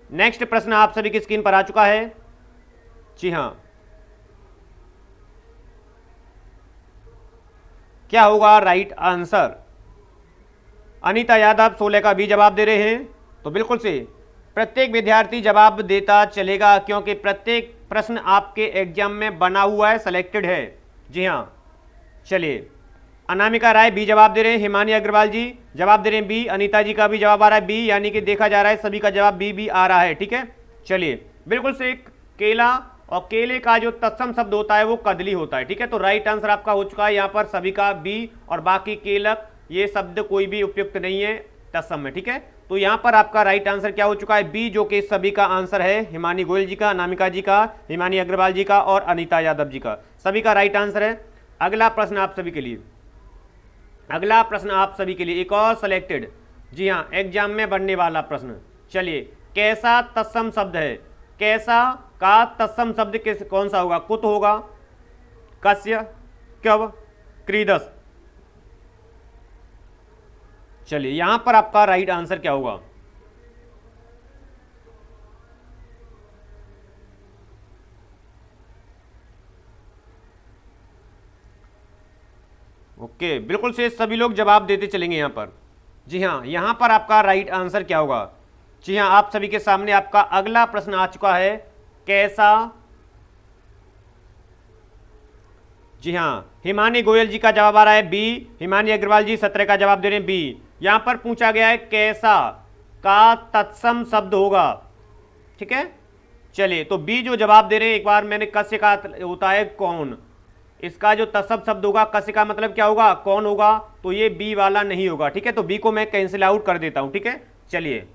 नेक्स्ट प्रश्न आप सभी की स्क्रीन पर आ चुका है। जी हां, क्या होगा राइट आंसर? अनीता यादव 16 का भी जवाब दे रहे हैं। तो बिल्कुल से प्रत्येक विद्यार्थी जवाब देता चलेगा, क्योंकि प्रत्येक प्रश्न आपके एग्जाम में बना हुआ है, सिलेक्टेड है। जी हाँ, चलिए, अनामिका राय बी जवाब दे रहे हैं, हिमानी अग्रवाल जी जवाब दे रहे हैं बी, अनीता जी का भी जवाब आ रहा है बी, यानी कि देखा जा रहा है सभी का जवाब बी भी आ रहा है। ठीक है, चलिए, बिल्कुल से केला और केले का जो तत्सम शब्द होता है वो कदली होता है। ठीक है, तो राइट आंसर आपका हो चुका है यहाँ पर सभी का बी, और बाकी केलक ये शब्द कोई भी उपयुक्त नहीं है तत्सम में। ठीक है, तो यहाँ पर आपका राइट आंसर क्या हो चुका है? बी, जो कि सभी का आंसर है, हिमानी गोयल जी का, अनामिका जी का, हिमानी अग्रवाल जी का और अनीता यादव जी का, सभी का राइट आंसर है। अगला प्रश्न आप सभी के लिए, अगला प्रश्न आप सभी के लिए एक और सिलेक्टेड, जी हाँ, एग्जाम में बनने वाला प्रश्न। चलिए, कैसा तत्सम शब्द है? कैसा का तत्सम शब्द किस कौन सा होगा? कुत होगा, कस्य, क्यव, क्रीदस। चलिए, यहां पर आपका राइट आंसर क्या होगा? ओके, बिल्कुल से सभी लोग जवाब देते चलेंगे यहां पर। जी हां, यहां पर आपका राइट आंसर क्या होगा? जी हां, आप सभी के सामने आपका अगला प्रश्न आ चुका है, कैसा। जी हां, हिमानी गोयल जी का जवाब आ रहा है बी, हिमानी अग्रवाल जी 17 का जवाब दे रहे हैं बी। यहां पर पूछा गया है कैसा का तत्सम शब्द होगा। ठीक है, चलिए, तो बी जो जवाब दे रहे हैं, एक बार मैंने कस्य का होता है कौन, इसका जो तत्सम शब्द होगा कस्य का मतलब क्या होगा? कौन होगा, तो ये बी वाला नहीं होगा। ठीक है, तो बी को मैं कैंसिल आउट कर देता हूं। ठीक है, चलिए,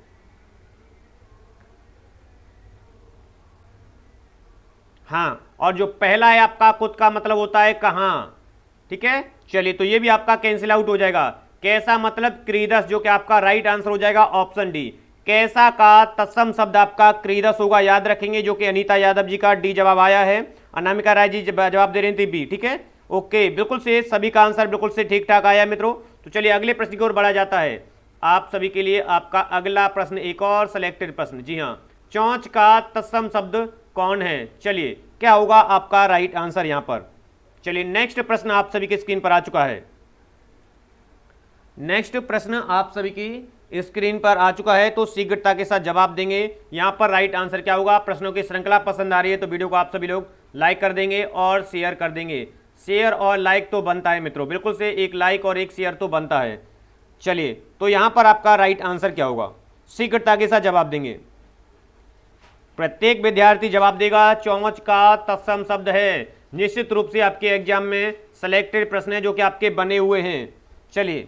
हाँ, और जो पहला है आपका कुत का मतलब होता है कहां। ठीक है, चलिए, तो ये भी आपका कैंसिल आउट हो जाएगा। कैसा मतलब क्रीदस, जो कि आपका राइट आंसर हो जाएगा ऑप्शन डी। कैसा का तत्सम शब्द आपका क्रीदस होगा, याद रखेंगे, जो कि अनीता यादव जी का डी जवाब आया है, अनामिका राय जी जवाब दे रही थी बी। ठीक है, ओके, बिल्कुल से सभी का आंसर बिल्कुल से ठीक ठाक आया मित्रों। तो चलिए अगले प्रश्न की ओर बढ़ा जाता है। आप सभी के लिए आपका अगला प्रश्न एक और सिलेक्टेड प्रश्न। जी हाँ, चौंच का तत्सम शब्द कौन है? चलिए, क्या होगा आपका राइट आंसर यहां पर? चलिए, नेक्स्ट प्रश्न आप सभी की स्क्रीन पर आ चुका है। नेक्स्ट प्रश्न आप सभी की स्क्रीन पर आ चुका है, तो शीघ्रता के साथ जवाब देंगे। यहां पर राइट आंसर क्या होगा? प्रश्नों की श्रृंखला पसंद आ रही है तो वीडियो को आप सभी लोग लाइक कर देंगे और शेयर कर देंगे। शेयर और लाइक तो बनता है मित्रों, बिल्कुल से एक लाइक और एक शेयर तो बनता है। चलिए, तो यहां पर आपका राइट आंसर क्या होगा? शीघ्रता के साथ जवाब देंगे। प्रत्येक विद्यार्थी जवाब देगा। चौंच का तत्सम शब्द है। निश्चित रूप से आपके एग्जाम में सिलेक्टेड प्रश्न है जो कि आपके बने हुए हैं। चलिए,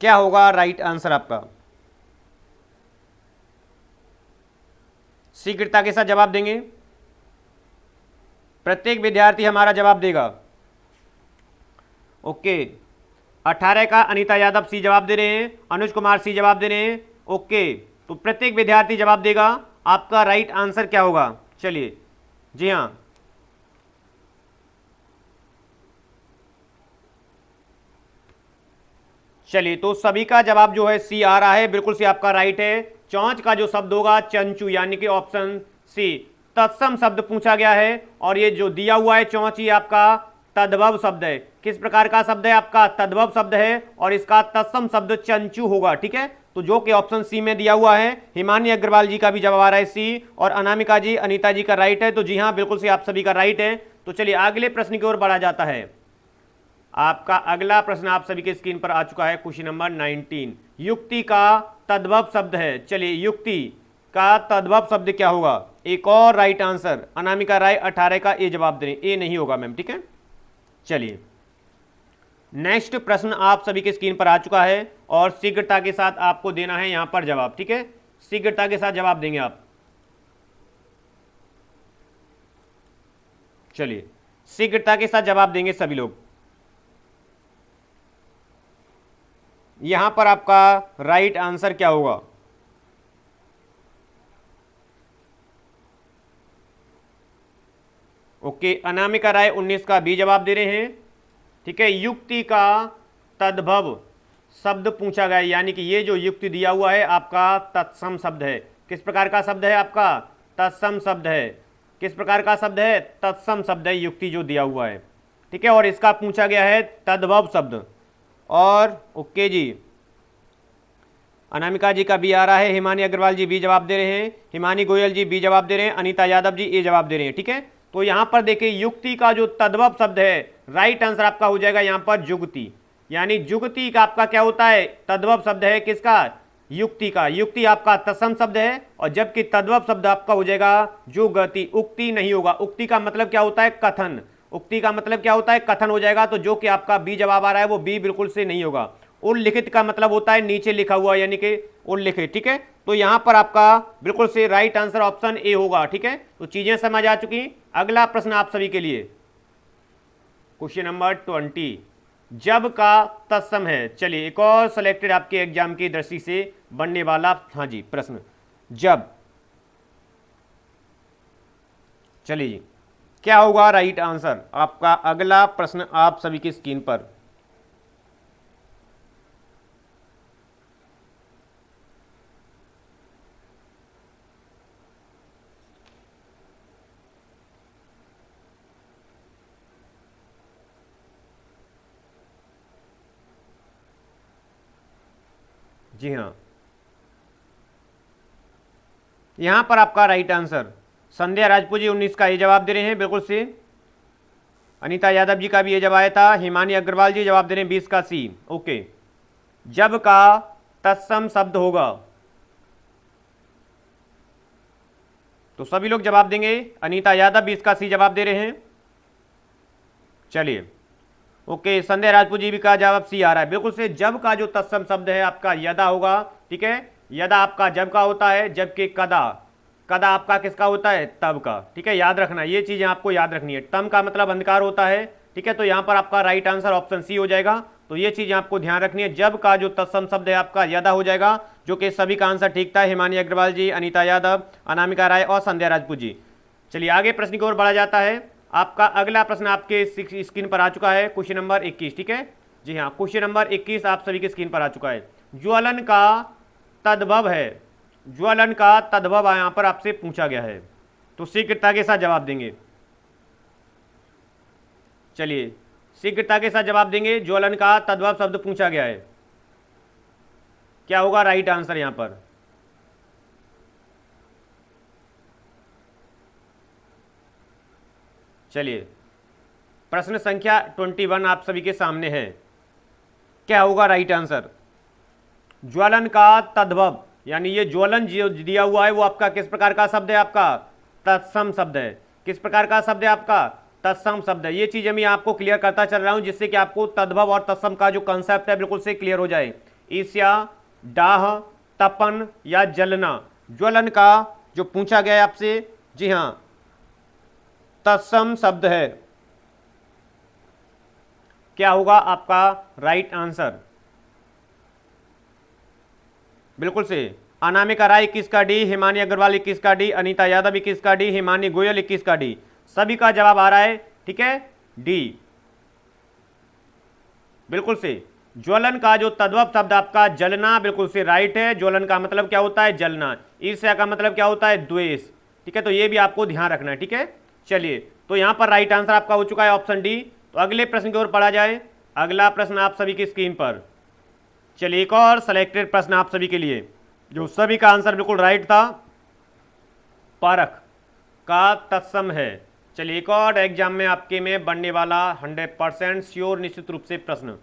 क्या होगा राइट आंसर आपका? शीघ्रता के साथ जवाब देंगे। प्रत्येक विद्यार्थी हमारा जवाब देगा। ओके, 18 का अनीता यादव सी जवाब दे रहे हैं, अनुज कुमार सी जवाब दे रहे हैं। ओके, तो प्रत्येक विद्यार्थी जवाब देगा। आपका राइट आंसर क्या होगा? चलिए, जी हाँ, चलिए, तो सभी का जवाब जो है सी आ रहा है, बिल्कुल सी आपका राइट है। चौंच का जो शब्द होगा चंचू, यानी कि ऑप्शन सी। तत्सम शब्द पूछा गया है और ये जो दिया हुआ है चौंच, ये आपका तद्भव शब्द है। किस प्रकार का शब्द है? आपका तद्भव शब्द है और इसका तत्सम शब्द चंचू होगा। ठीक है, तो जो कि ऑप्शन सी में दिया हुआ है। हिमानी अग्रवाल जी का भी जवाब आ रहा है सी, और अनामिका जी, अनीता जी का राइट है। तो जी हाँ, बिल्कुल से आप सभी का राइट है। तो चलिए अगले प्रश्न की ओर बढ़ा जाता है। आपका अगला प्रश्न आप सभी के स्क्रीन पर आ चुका है, क्वेश्चन नंबर 19। युक्ति का तद्भव शब्द है। चलिए, युक्ति का तद्भव शब्द क्या होगा? एक और राइट आंसर, अनामिका राय 18 का ए जवाब दें। ए नहीं होगा मैम, ठीक है। चलिए, नेक्स्ट प्रश्न आप सभी के स्क्रीन पर आ चुका है और शीघ्रता के साथ आपको देना है यहां पर जवाब। ठीक है, शीघ्रता के साथ जवाब देंगे आप। चलिए, शीघ्रता के साथ जवाब देंगे सभी लोग। यहां पर आपका राइट आंसर क्या होगा? ओके, अनामिका राय 19 का बी जवाब दे रहे हैं। ठीक है, युक्ति का तद्भव शब्द पूछा गया, यानी कि ये जो युक्ति दिया हुआ है आपका तत्सम शब्द है। किस प्रकार का शब्द है? आपका तत्सम शब्द है। किस प्रकार का शब्द है? तत्सम शब्द है युक्ति जो दिया हुआ है। ठीक है, और इसका पूछा गया है तद्भव शब्द। और ओके जी, अनामिका जी का बी आ रहा है, हिमानी अग्रवाल जी बी जवाब दे रहे हैं, हिमानी गोयल जी बी जवाब दे रहे हैं, अनीता यादव जी ए जवाब दे रहे हैं। ठीक है, तो यहां पर देखिए युक्ति का जो तद्भव शब्द है, राइट आंसर आपका हो जाएगा यहां पर जुगति। यानी जुगति का आपका क्या होता है? तद्भव शब्द है। किसका? युक्ति का। युक्ति आपका तत्सम शब्द है और जबकि तद्भव शब्द आपका हो जाएगा जुगति। उक्ति नहीं होगा। उक्ति का मतलब क्या होता है? कथन। उक्ति का मतलब क्या होता है? कथन हो जाएगा। तो जो कि आपका बी जवाब आ रहा है वो बी बिल्कुल से नहीं होगा। उल्लिखित का मतलब होता है नीचे लिखा हुआ, यानी कि उल्लिखित। ठीक है, तो यहां पर आपका बिल्कुल से राइट आंसर ऑप्शन ए होगा। ठीक है, तो चीजें समझ आ चुकी। अगला प्रश्न आप सभी के लिए, क्वेश्चन नंबर 20। जब का तत्सम है। चलिए, एक और सिलेक्टेड आपके एग्जाम की दृष्टि से बनने वाला, हाँ जी, प्रश्न जब। चलिए, क्या होगा राइट आंसर? आपका अगला प्रश्न आप सभी की स्क्रीन पर। जी हाँ, यहां पर आपका राइट आंसर संध्या राजपूत जी 19 का ये जवाब दे रहे हैं, बिल्कुल से। अनीता यादव जी का भी ये जवाब आया था। हिमानी अग्रवाल जी जवाब दे रहे हैं 20 का सी। ओके, जब का तत्सम शब्द होगा, तो सभी लोग जवाब देंगे। अनीता यादव 20 का सी जवाब दे रहे हैं। चलिए, ओके, संध्या राजपूत जी भी का जवाब सी आ रहा है, बिल्कुल से। जब का जो तत्सम शब्द है आपका यदा होगा। ठीक है, यदा आपका जब का होता है, जबकि कदा, कदा आपका किसका होता है? तब का। ठीक है, याद रखना, ये चीजें आपको याद रखनी है। तम का मतलब अंधकार होता है। ठीक है, तो यहां पर आपका राइट आंसर ऑप्शन सी हो जाएगा। तो ये चीजें आपको ध्यान रखनी है। जब का जो तत्सम शब्द है आपका यदा हो जाएगा, जो कि सभी का आंसर ठीक था। हिमानी अग्रवाल जी, अनीता यादव, अनामिका राय और संध्या राजपूत जी। चलिए, आगे प्रश्न की ओर बढ़ा जाता है। आपका अगला प्रश्न आपके स्क्रीन पर आ चुका है, क्वेश्चन नंबर 21। ठीक है, जी हाँ, क्वेश्चन नंबर 21 आप सभी के स्क्रीन पर आ चुका है। ज्वलन का तद्भव है। ज्वलन का तद्भव यहां पर आपसे पूछा गया है, तो शीघ्रता के साथ जवाब देंगे। चलिए, शीघ्रता के साथ जवाब देंगे। ज्वलन का तद्भव शब्द पूछा गया है, क्या होगा राइट आंसर यहां पर? चलिए, प्रश्न संख्या 21 आप सभी के सामने है। क्या होगा राइट आंसर? ज्वलन का तद्भव, यानी ये ज्वलन जो दिया हुआ है वो आपका किस प्रकार का शब्द है? आपका तत्सम शब्द है। किस प्रकार का शब्द है? आपका तत्सम शब्द है। ये चीजें मैं आपको क्लियर करता चल रहा हूं जिससे कि आपको तद्भव और तत्सम का जो कंसेप्ट है बिल्कुल से क्लियर हो जाए। ईर्ष्या, डाह, तपन या जलना, ज्वलन का जो पूछा गया है आपसे, जी हां, तत्सम शब्द है। क्या होगा आपका राइट आंसर? बिल्कुल से अनामिका राय 21 का डी, हिमानी अग्रवाल 21 का डी, अनीता यादव 21 का डी, हिमानी गोयल 21 का डी, सभी का जवाब आ रहा है, ठीक है, डी। बिल्कुल से ज्वलन का जो तद्भव शब्द आपका जलना, बिल्कुल से राइट है। ज्वलन का मतलब क्या होता है? जलना। ईर्ष्या का मतलब क्या होता है? द्वेष। ठीक है, तो ये भी आपको ध्यान रखना है। ठीक है, चलिए, तो यहां पर राइट आंसर आपका हो चुका है ऑप्शन डी। तो अगले प्रश्न की ओर पढ़ा जाए। अगला प्रश्न आप सभी की स्क्रीन पर। चलिए, एक और सिलेक्टेड प्रश्न आप सभी के लिए, जो सभी का आंसर बिल्कुल राइट था, परख का तत्सम है। चलिए, एक और एग्जाम में आपके में बनने वाला 100% श्योर निश्चित रूप से प्रश्न।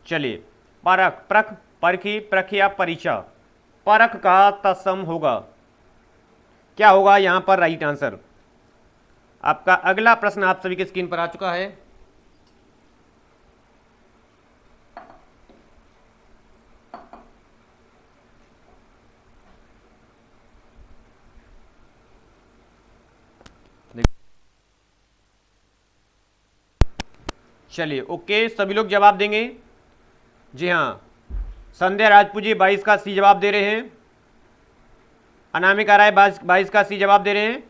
चलिए, परख, प्रख, परखी, प्रख या परीक्षा, परख का तत्सम होगा। क्या होगा यहां पर राइट आंसर? आपका अगला प्रश्न आप सभी की स्क्रीन पर आ चुका है। चलिए, ओके, सभी लोग जवाब देंगे। जी हाँ, संध्या राजपूत जी 22 का सी जवाब दे रहे हैं। अनामिका राय 22 का सी जवाब दे रहे हैं।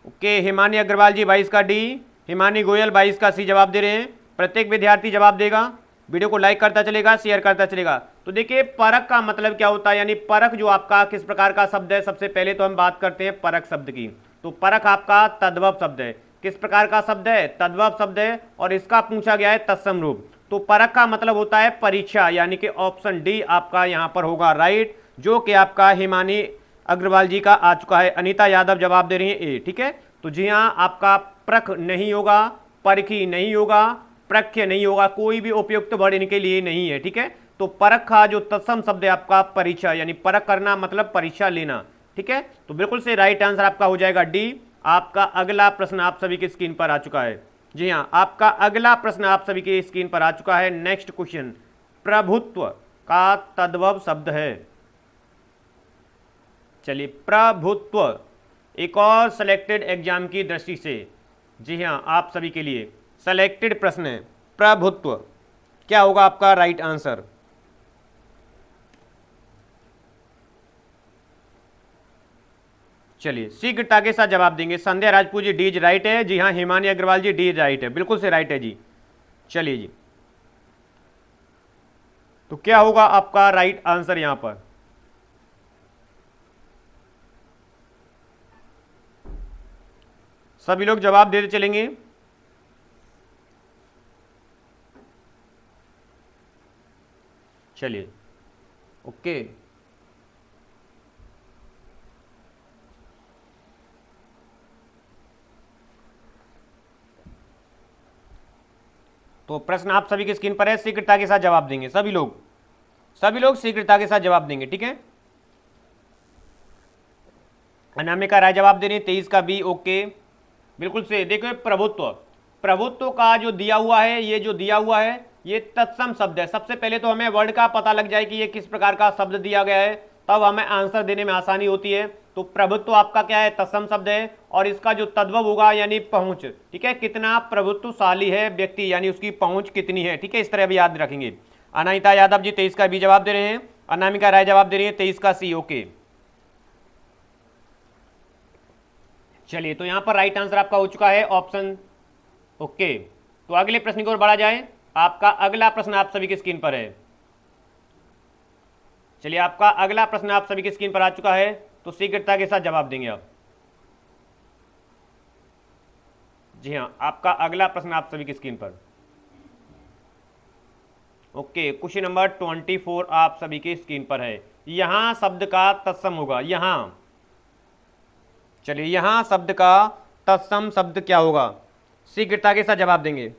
ओके, हिमानी अग्रवाल जी 22 का डी, हिमानी गोयल 22 का सी जवाब दे रहे हैं। प्रत्येक विद्यार्थी जवाब देगा, वीडियो को लाइक करता चलेगा, शेयर करता चलेगा। तो देखिए, परख का मतलब क्या होता है, यानी परख जो आपका किस प्रकार का शब्द है। सबसे पहले तो हम बात करते हैं परख शब्द की। तो परख आपका तद्भव शब्द है। किस प्रकार का शब्द है? तद्भव शब्द है, और इसका पूछा गया है तत्सम रूप। तो परख का मतलब होता है परीक्षा, यानी कि ऑप्शन डी आपका यहां पर होगा राइट, जो कि आपका हिमानी अग्रवाल जी का आ चुका है। अनीता यादव जवाब दे रही है ए। ठीक है, तो जी हां, आपका प्रख नहीं होगा, परखी नहीं होगा, प्रख्य नहीं होगा, कोई भी उपयुक्त वर्ड इनके लिए नहीं है। ठीक है, तो परख का जो तत्सम शब्द है आपका परीक्षा, यानी परख करना मतलब परीक्षा लेना। ठीक है, तो बिल्कुल से राइट आंसर आपका हो जाएगा डी। आपका अगला प्रश्न आप सभी की स्क्रीन पर आ चुका है। जी हां, आपका अगला प्रश्न आप सभी की स्क्रीन पर आ चुका है। नेक्स्ट क्वेश्चन, प्रभुत्व का तद्भव शब्द है। चलिए, प्रभुत्व एक और सिलेक्टेड एग्जाम की दृष्टि से, जी हां, आप सभी के लिए सिलेक्टेड प्रश्न है। प्रभुत्व क्या होगा आपका राइट आंसर? चलिए, शीघ्रता के साथ जवाब देंगे। संध्या राजपूत जी डी राइट है। जी हाँ, हिमानी अग्रवाल जी डी राइट है, बिल्कुल से राइट है जी। चलिए जी, तो क्या होगा आपका राइट आंसर यहां पर? सभी लोग जवाब देते चलेंगे। चलिए, ओके, तो प्रश्न आप सभी की स्क्रीन पर है। शीघ्रता के साथ जवाब देंगे सभी लोग शीघ्रता के साथ जवाब देंगे। ठीक है, अनामिका राय जवाब दे रही है 23 का बी। ओके, बिल्कुल से। देखो, प्रभुत्व का जो दिया हुआ है, ये जो दिया हुआ है ये तत्सम शब्द है। सबसे पहले तो हमें वर्ड का पता लग जाए कि ये किस प्रकार का शब्द दिया गया है, तब हमें आंसर देने में आसानी होती है। तो प्रभुत्व आपका क्या है? तत्सम शब्द है, और इसका जो तद्भव होगा यानी पहुंच। ठीक है, कितना प्रभुत्वशाली है व्यक्ति, यानी उसकी पहुंच कितनी है। ठीक है, इस तरह भी याद रखेंगे। अनामिका यादव जी 23 का बी जवाब दे रहे हैं। अनामिका राय जवाब दे रही है 23 का सी। ओके, चलिए, तो यहां पर राइट आंसर आपका हो चुका है ऑप्शन। ओके, तो अगले प्रश्न की ओर बढ़ा जाए। आपका अगला प्रश्न आप सभी की स्क्रीन पर है। चलिए, आपका अगला प्रश्न आप सभी की स्क्रीन पर आ चुका है, तो शीघ्रता के साथ जवाब देंगे आप। जी हाँ, आपका अगला प्रश्न आप सभी की स्क्रीन पर। ओके, क्वेश्चन नंबर 24 आप सभी के स्क्रीन पर है। यहां शब्द का तत्सम होगा, यहां, चलिए यहां शब्द का तत्सम शब्द क्या होगा, शीघ्रता के साथ जवाब देंगे।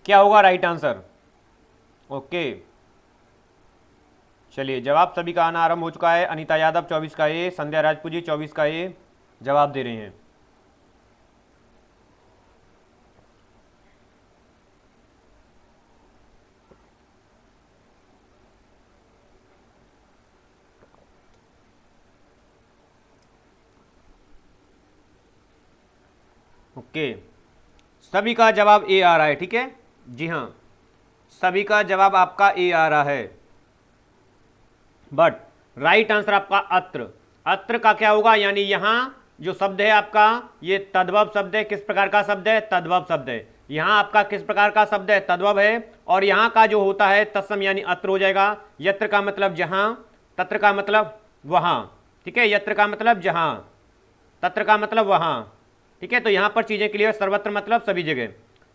क्या होगा राइट आंसर? ओके, चलिए जवाब सभी का आना आरंभ हो चुका है। अनीता यादव 24 का ए, संध्या राजपूत 24 का ए जवाब दे रहे हैं। ओके, सभी का जवाब ए आ रहा है, ठीक है, जी हाँ, सभी का जवाब आपका ए आ रहा है, बट राइट आंसर आपका अत्र। अत्र का क्या होगा, यानी यहां जो शब्द है आपका ये तद्भव शब्द है। किस प्रकार का शब्द है? तद्भव शब्द है। यहां आपका किस प्रकार का शब्द है? तद्भव है। और यहां का जो होता है तत्सम यानी अत्र हो जाएगा। यत्र का मतलब जहां, तत्र का मतलब वहां, ठीक है, यत्र का मतलब जहां, तत्र का मतलब वहां, ठीक है। तो यहां पर चीजें क्लियर, सर्वत्र मतलब सभी जगह।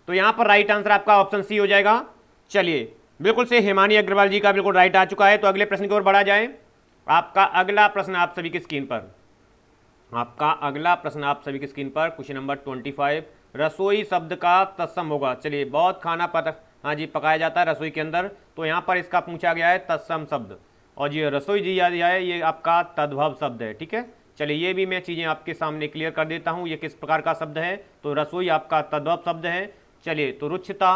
तो यहां पर राइट आंसर आपका ऑप्शन सी हो जाएगा। चलिए बिल्कुल से हिमानी अग्रवाल जी का बिल्कुल राइट आ चुका है। तो अगले प्रश्न की ओर बढ़ा जाए। आपका अगला प्रश्न आप सभी की स्क्रीन पर, आपका अगला प्रश्न आप सभी की स्क्रीन पर, क्वेश्चन नंबर 25, रसोई शब्द का तत्सम होगा। चलिए बहुत खाना हाँ जी पकाया जाता है रसोई के अंदर, तो यहाँ पर इसका पूछा गया है तत्सम शब्द, और ये रसोई जी याद है ये आपका तद्भव शब्द है, ठीक है। चलिए ये भी मैं चीज़ें आपके सामने क्लियर कर देता हूँ, ये किस प्रकार का शब्द है। तो रसोई आपका तद्भव शब्द है। चलिए तो रुचिता,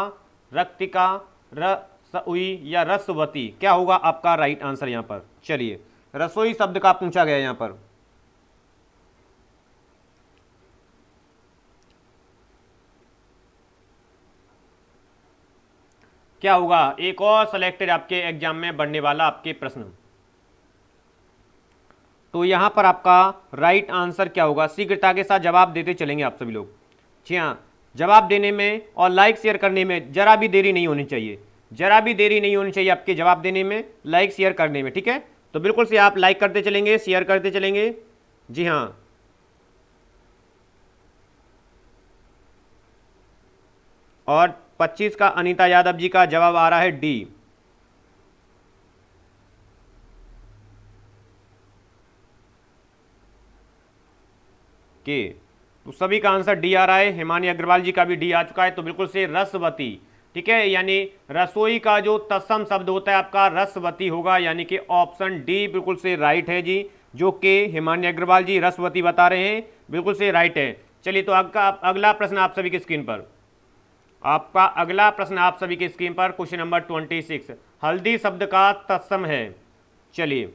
रक्तिका, रसोई या रसवती, क्या होगा आपका राइट आंसर यहाँ पर? चलिए रसोई शब्द का पूछा गया यहाँ पर। क्या होगा? एक और सिलेक्टेड आपके एग्जाम में बढ़ने वाला आपके प्रश्न। तो यहां पर आपका राइट आंसर क्या होगा? शीघ्रता के साथ जवाब देते चलेंगे आप सभी लोग। जी हाँ, जवाब देने में और लाइक शेयर करने में जरा भी देरी नहीं होनी चाहिए, जरा भी देरी नहीं होनी चाहिए आपके जवाब देने में, लाइक शेयर करने में, ठीक है। तो बिल्कुल से आप लाइक करते चलेंगे, शेयर करते चलेंगे। जी हाँ, और 25 का अनीता यादव जी का जवाब आ रहा है डी। के तो सभी का आंसर डी आ रहा है। हिमानी अग्रवाल जी का भी डी आ चुका है। तो बिल्कुल से रसवती, ठीक है, यानी रसोई का जो तत्सम शब्द होता है आपका रसवती होगा, यानी कि ऑप्शन डी बिल्कुल से राइट है जी, जो कि हिमानी अग्रवाल जी रसवती बता रहे हैं, बिल्कुल से राइट है। चलिए तो आपका अगला प्रश्न आप सभी की स्क्रीन पर, आपका अगला प्रश्न आप सभी की स्क्रीन पर, क्वेश्चन नंबर 26, हल्दी शब्द का तत्सम है। चलिए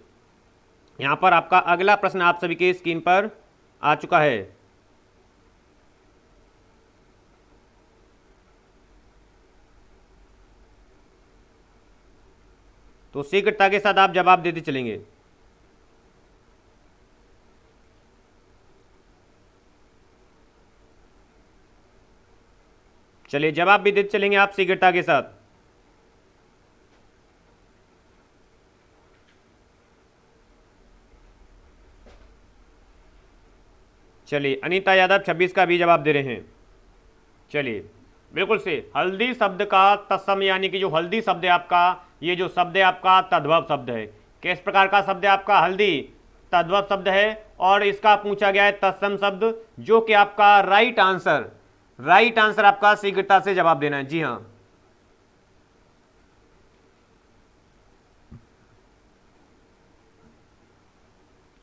यहां पर आपका अगला प्रश्न आप सभी की स्क्रीन पर आ चुका है। तो शीघ्रता के साथ आप जवाब देते चलेंगे। चलिए जवाब भी देते चलेंगे आप शीघ्रता के साथ। चलिए अनीता यादव 26 का भी जवाब दे रहे हैं। चलिए बिल्कुल से हल्दी शब्द का तत्सम, यानी कि जो हल्दी शब्द है आपका, ये जो शब्द है आपका तद्भव शब्द है। किस प्रकार का शब्द है आपका? हल्दी तद्भव शब्द है, और इसका पूछा गया है तत्सम शब्द, जो कि आपका राइट आंसर, राइट आंसर आपका शीघ्रता से जवाब देना है। जी हाँ,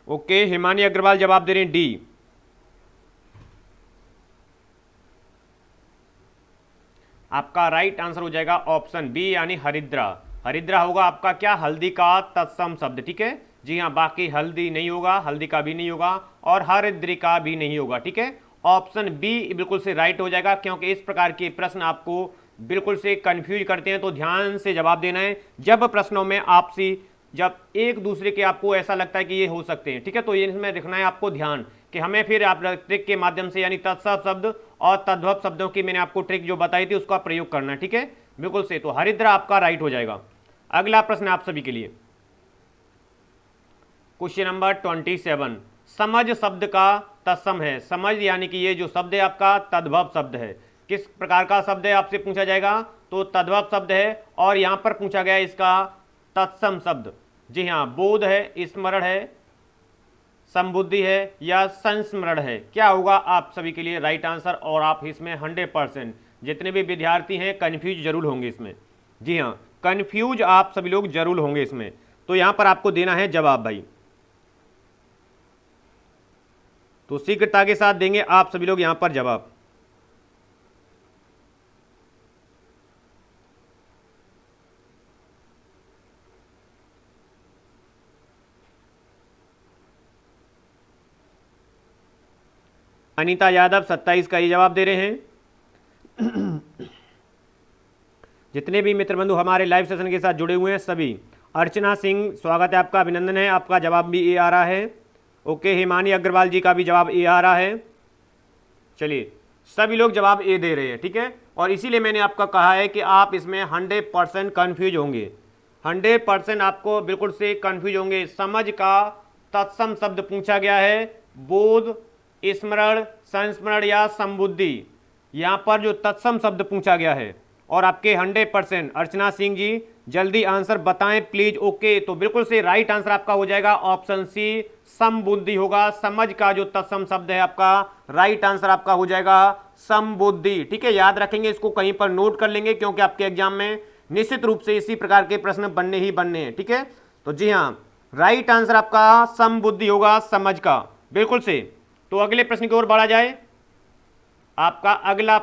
ओके, हिमानी अग्रवाल जवाब दे रहे हैं डी। आपका राइट आंसर हो जाएगा ऑप्शन बी, यानी हरिद्रा। हरिद्रा होगा आपका क्या? हल्दी का तत्सम शब्द, ठीक है। जी हाँ, बाकी हल्दी नहीं होगा, हल्दी का भी नहीं होगा, और हरिद्री का भी नहीं होगा, ठीक है। ऑप्शन बी बिल्कुल से राइट हो जाएगा, क्योंकि इस प्रकार के प्रश्न आपको बिल्कुल से कंफ्यूज करते हैं। तो ध्यान से जवाब देना है। जब प्रश्नों में आपसी, जब एक दूसरे के आपको ऐसा लगता है कि ये हो सकते हैं, ठीक है, तो ये इसमें रखना है आपको ध्यान कि हमें फिर आप ट्रिक के माध्यम से, यानी तत्सम शब्द और तद्भव शब्दों की मैंने आपको ट्रिक जो बताई थी उसका प्रयोग करना है, ठीक है, बिल्कुल से। तो हरिद्र आपका राइट हो जाएगा। अगला प्रश्न आप सभी के लिए क्वेश्चन नंबर 27, समझ शब्द का तत्सम है। समझ यानी कि ये जो शब्द है आपका तद्भव शब्द है। किस प्रकार का शब्द है आपसे पूछा जाएगा, तो तद्भव शब्द है, और यहां पर पूछा गया इसका तत्सम शब्द। जी हाँ, बोध है, स्मरण है, संबुद्धि है या संस्मरण है। क्या होगा आप सभी के लिए राइट आंसर, और आप इसमें 100% जितने भी विद्यार्थी हैं कंफ्यूज जरूर होंगे इसमें। जी हाँ, कंफ्यूज आप सभी लोग जरूर होंगे इसमें। तो यहां पर आपको देना है जवाब भाई, तो शीघ्रता के साथ देंगे आप सभी लोग यहां पर जवाब। अनीता यादव 27 का ये जवाब दे रहे हैं। जितने भी मित्र बंधु हमारे लाइव सेशन के साथ जुड़े हुए हैं सभी। अर्चना सिंह स्वागत है आपका, अभिनंदन है, आपका जवाब भी ए आ रहा है। ओके, हिमानी अग्रवाल जी का भी जवाब ए आ रहा है। चलिए, सभी लोग जवाब ए दे रहे हैं, ठीक है। और इसीलिए मैंने आपका कहा है कि आप इसमें 100% कन्फ्यूज होंगे, 100% आपको बिल्कुल से कन्फ्यूज होंगे। समझ का तत्सम शब्द पूछा गया है, बोध, स्मरण, संस्मरण या संबुद्धि। यहाँ पर जो तत्सम शब्द पूछा गया है, और आपके 100%। अर्चना सिंह जी जल्दी आंसर बताएं प्लीज। ओके, तो बिल्कुल से राइट आंसर आपका हो जाएगा ऑप्शन सी, समबुद्धि होगा। समझ का जो तत्सम शब्द है आपका राइट आंसर आपका हो जाएगा समबुद्धि, ठीक है। याद रखेंगे, इसको कहीं पर नोट कर लेंगे, क्योंकि आपके एग्जाम में निश्चित रूप से इसी प्रकार के प्रश्न बनने ही बनने हैं, ठीक है। तो जी हाँ, राइट आंसर आपका समबुद्धि होगा, समझ का, बिल्कुल से। तो अगले प्रश्न की ओर बढ़ा जाए। आपका अगला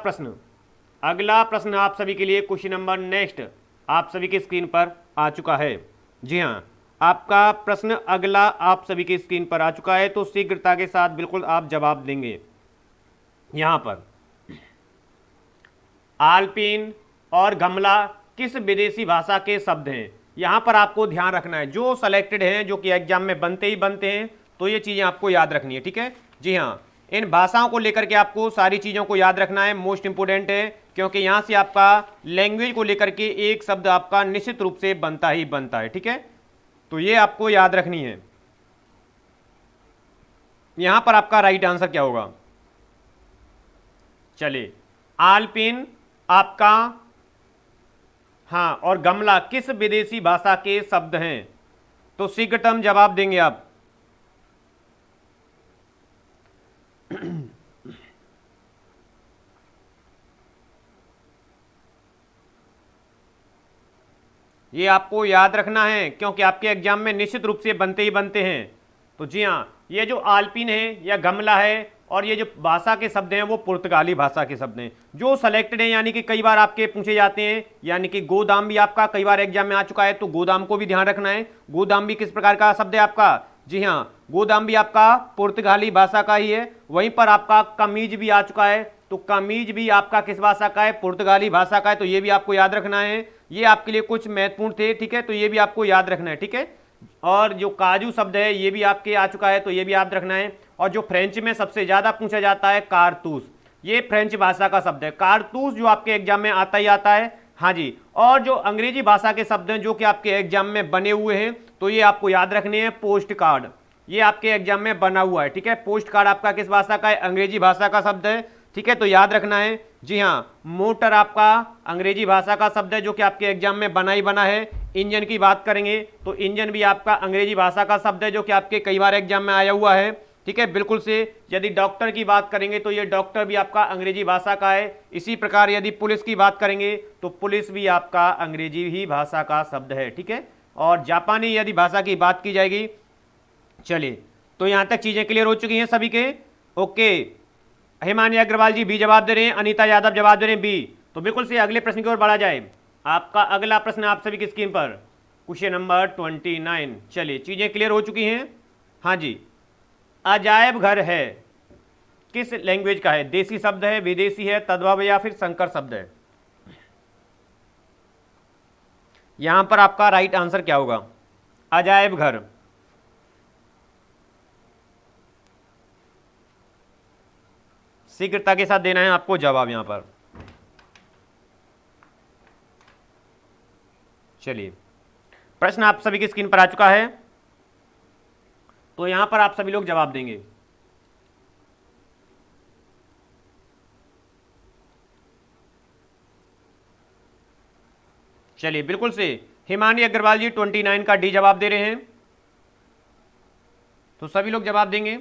प्रश्न आप सभी के लिए क्वेश्चन नंबर नेक्स्ट आप सभी की स्क्रीन पर आ चुका है। जी हाँ, आपका प्रश्न अगला आप सभी की स्क्रीन पर आ चुका है, तो शीघ्रता के साथ बिल्कुल आप जवाब देंगे। यहां पर आल्पिन और गमला किस विदेशी भाषा के शब्द हैं। यहां पर आपको ध्यान रखना है, जो सेलेक्टेड हैं, जो कि एग्जाम में बनते ही बनते हैं, तो ये चीजें आपको याद रखनी है, ठीक है। जी हाँ, इन भाषाओं को लेकर के आपको सारी चीजों को याद रखना है, मोस्ट इंपोर्टेंट है, क्योंकि यहां से आपका लैंग्वेज को लेकर के एक शब्द आपका निश्चित रूप से बनता ही बनता है, ठीक है। तो ये आपको याद रखनी है। यहां पर आपका राइट आंसर क्या होगा, चलिए, आल्पिन आपका, हाँ, और गमला किस विदेशी भाषा के शब्द हैं, तो शीघ्रतम जवाब देंगे आप। ये आपको याद रखना है, क्योंकि आपके एग्जाम में निश्चित रूप से बनते ही बनते हैं। तो जी हाँ, ये जो आल्पिन है या गमला है, और ये जो भाषा के शब्द हैं वो पुर्तगाली भाषा के शब्द हैं जो सेलेक्टेड हैं, यानी कि कई बार आपके पूछे जाते हैं। यानी कि गोदाम भी आपका कई बार एग्जाम में आ चुका है, तो गोदाम को भी ध्यान रखना है। गोदाम भी किस प्रकार का शब्द है आपका, जी हाँ, गोदाम भी आपका पुर्तगाली भाषा का ही है। वहीं पर आपका कमीज भी आ चुका है, तो कमीज भी आपका किस भाषा का है, पुर्तगाली भाषा का है। तो ये भी आपको याद रखना है, ये आपके लिए कुछ महत्वपूर्ण थे, ठीक है। तो ये भी आपको याद रखना है, ठीक है। और जो काजू शब्द है ये भी आपके आ चुका है, तो ये भी याद रखना है। और जो फ्रेंच में सबसे ज्यादा पूछा जाता है कारतूस, ये फ्रेंच भाषा का शब्द है। कारतूस जो आपके एग्जाम में आता ही आता है, हाँ जी। और जो अंग्रेजी भाषा के शब्द हैं जो कि आपके एग्जाम में बने हुए हैं, तो ये आपको याद रखने हैं। पोस्ट कार्ड, ये आपके एग्जाम में बना हुआ है, ठीक है। पोस्ट कार्ड आपका किस भाषा का है, अंग्रेजी भाषा का शब्द है, ठीक है। तो याद रखना है। जी हाँ, मोटर आपका अंग्रेजी भाषा का शब्द है जो कि आपके एग्जाम में बना ही बना है। इंजन की बात करेंगे तो इंजन भी आपका अंग्रेजी भाषा का शब्द है जो कि आपके कई बार एग्जाम में आया हुआ है, ठीक है, बिल्कुल से। यदि डॉक्टर की बात करेंगे तो ये डॉक्टर भी आपका अंग्रेजी भाषा का है। इसी प्रकार यदि पुलिस की बात करेंगे तो पुलिस भी आपका अंग्रेजी ही भाषा का शब्द है, ठीक है। और जापानी यदि भाषा की बात की जाएगी, चलिए, तो यहां तक चीजें क्लियर हो चुकी हैं सभी के। ओके, हिमानी अग्रवाल जी बी जवाब दे रहे हैं, अनीता यादव जवाब दे रहे हैं बी। तो बिल्कुल से अगले प्रश्न की ओर बढ़ा जाए। आपका अगला प्रश्न आप सभी की स्क्रीन पर, क्वेश्चन नंबर 29। चलिए, चीजें क्लियर हो चुकी हैं, हाँ जी। अजायब घर है किस लैंग्वेज का है, देसी शब्द है, विदेशी है, तद्भव या फिर संकर शब्द है। यहां पर आपका राइट आंसर क्या होगा, अजायब घर। शीघ्रता के साथ देना है आपको जवाब यहां पर। चलिए, प्रश्न आप सभी की स्क्रीन पर आ चुका है, तो यहां पर आप सभी लोग जवाब देंगे। चलिए, बिल्कुल से हिमानी अग्रवाल जी 29 का डी जवाब दे रहे हैं, तो सभी लोग जवाब देंगे।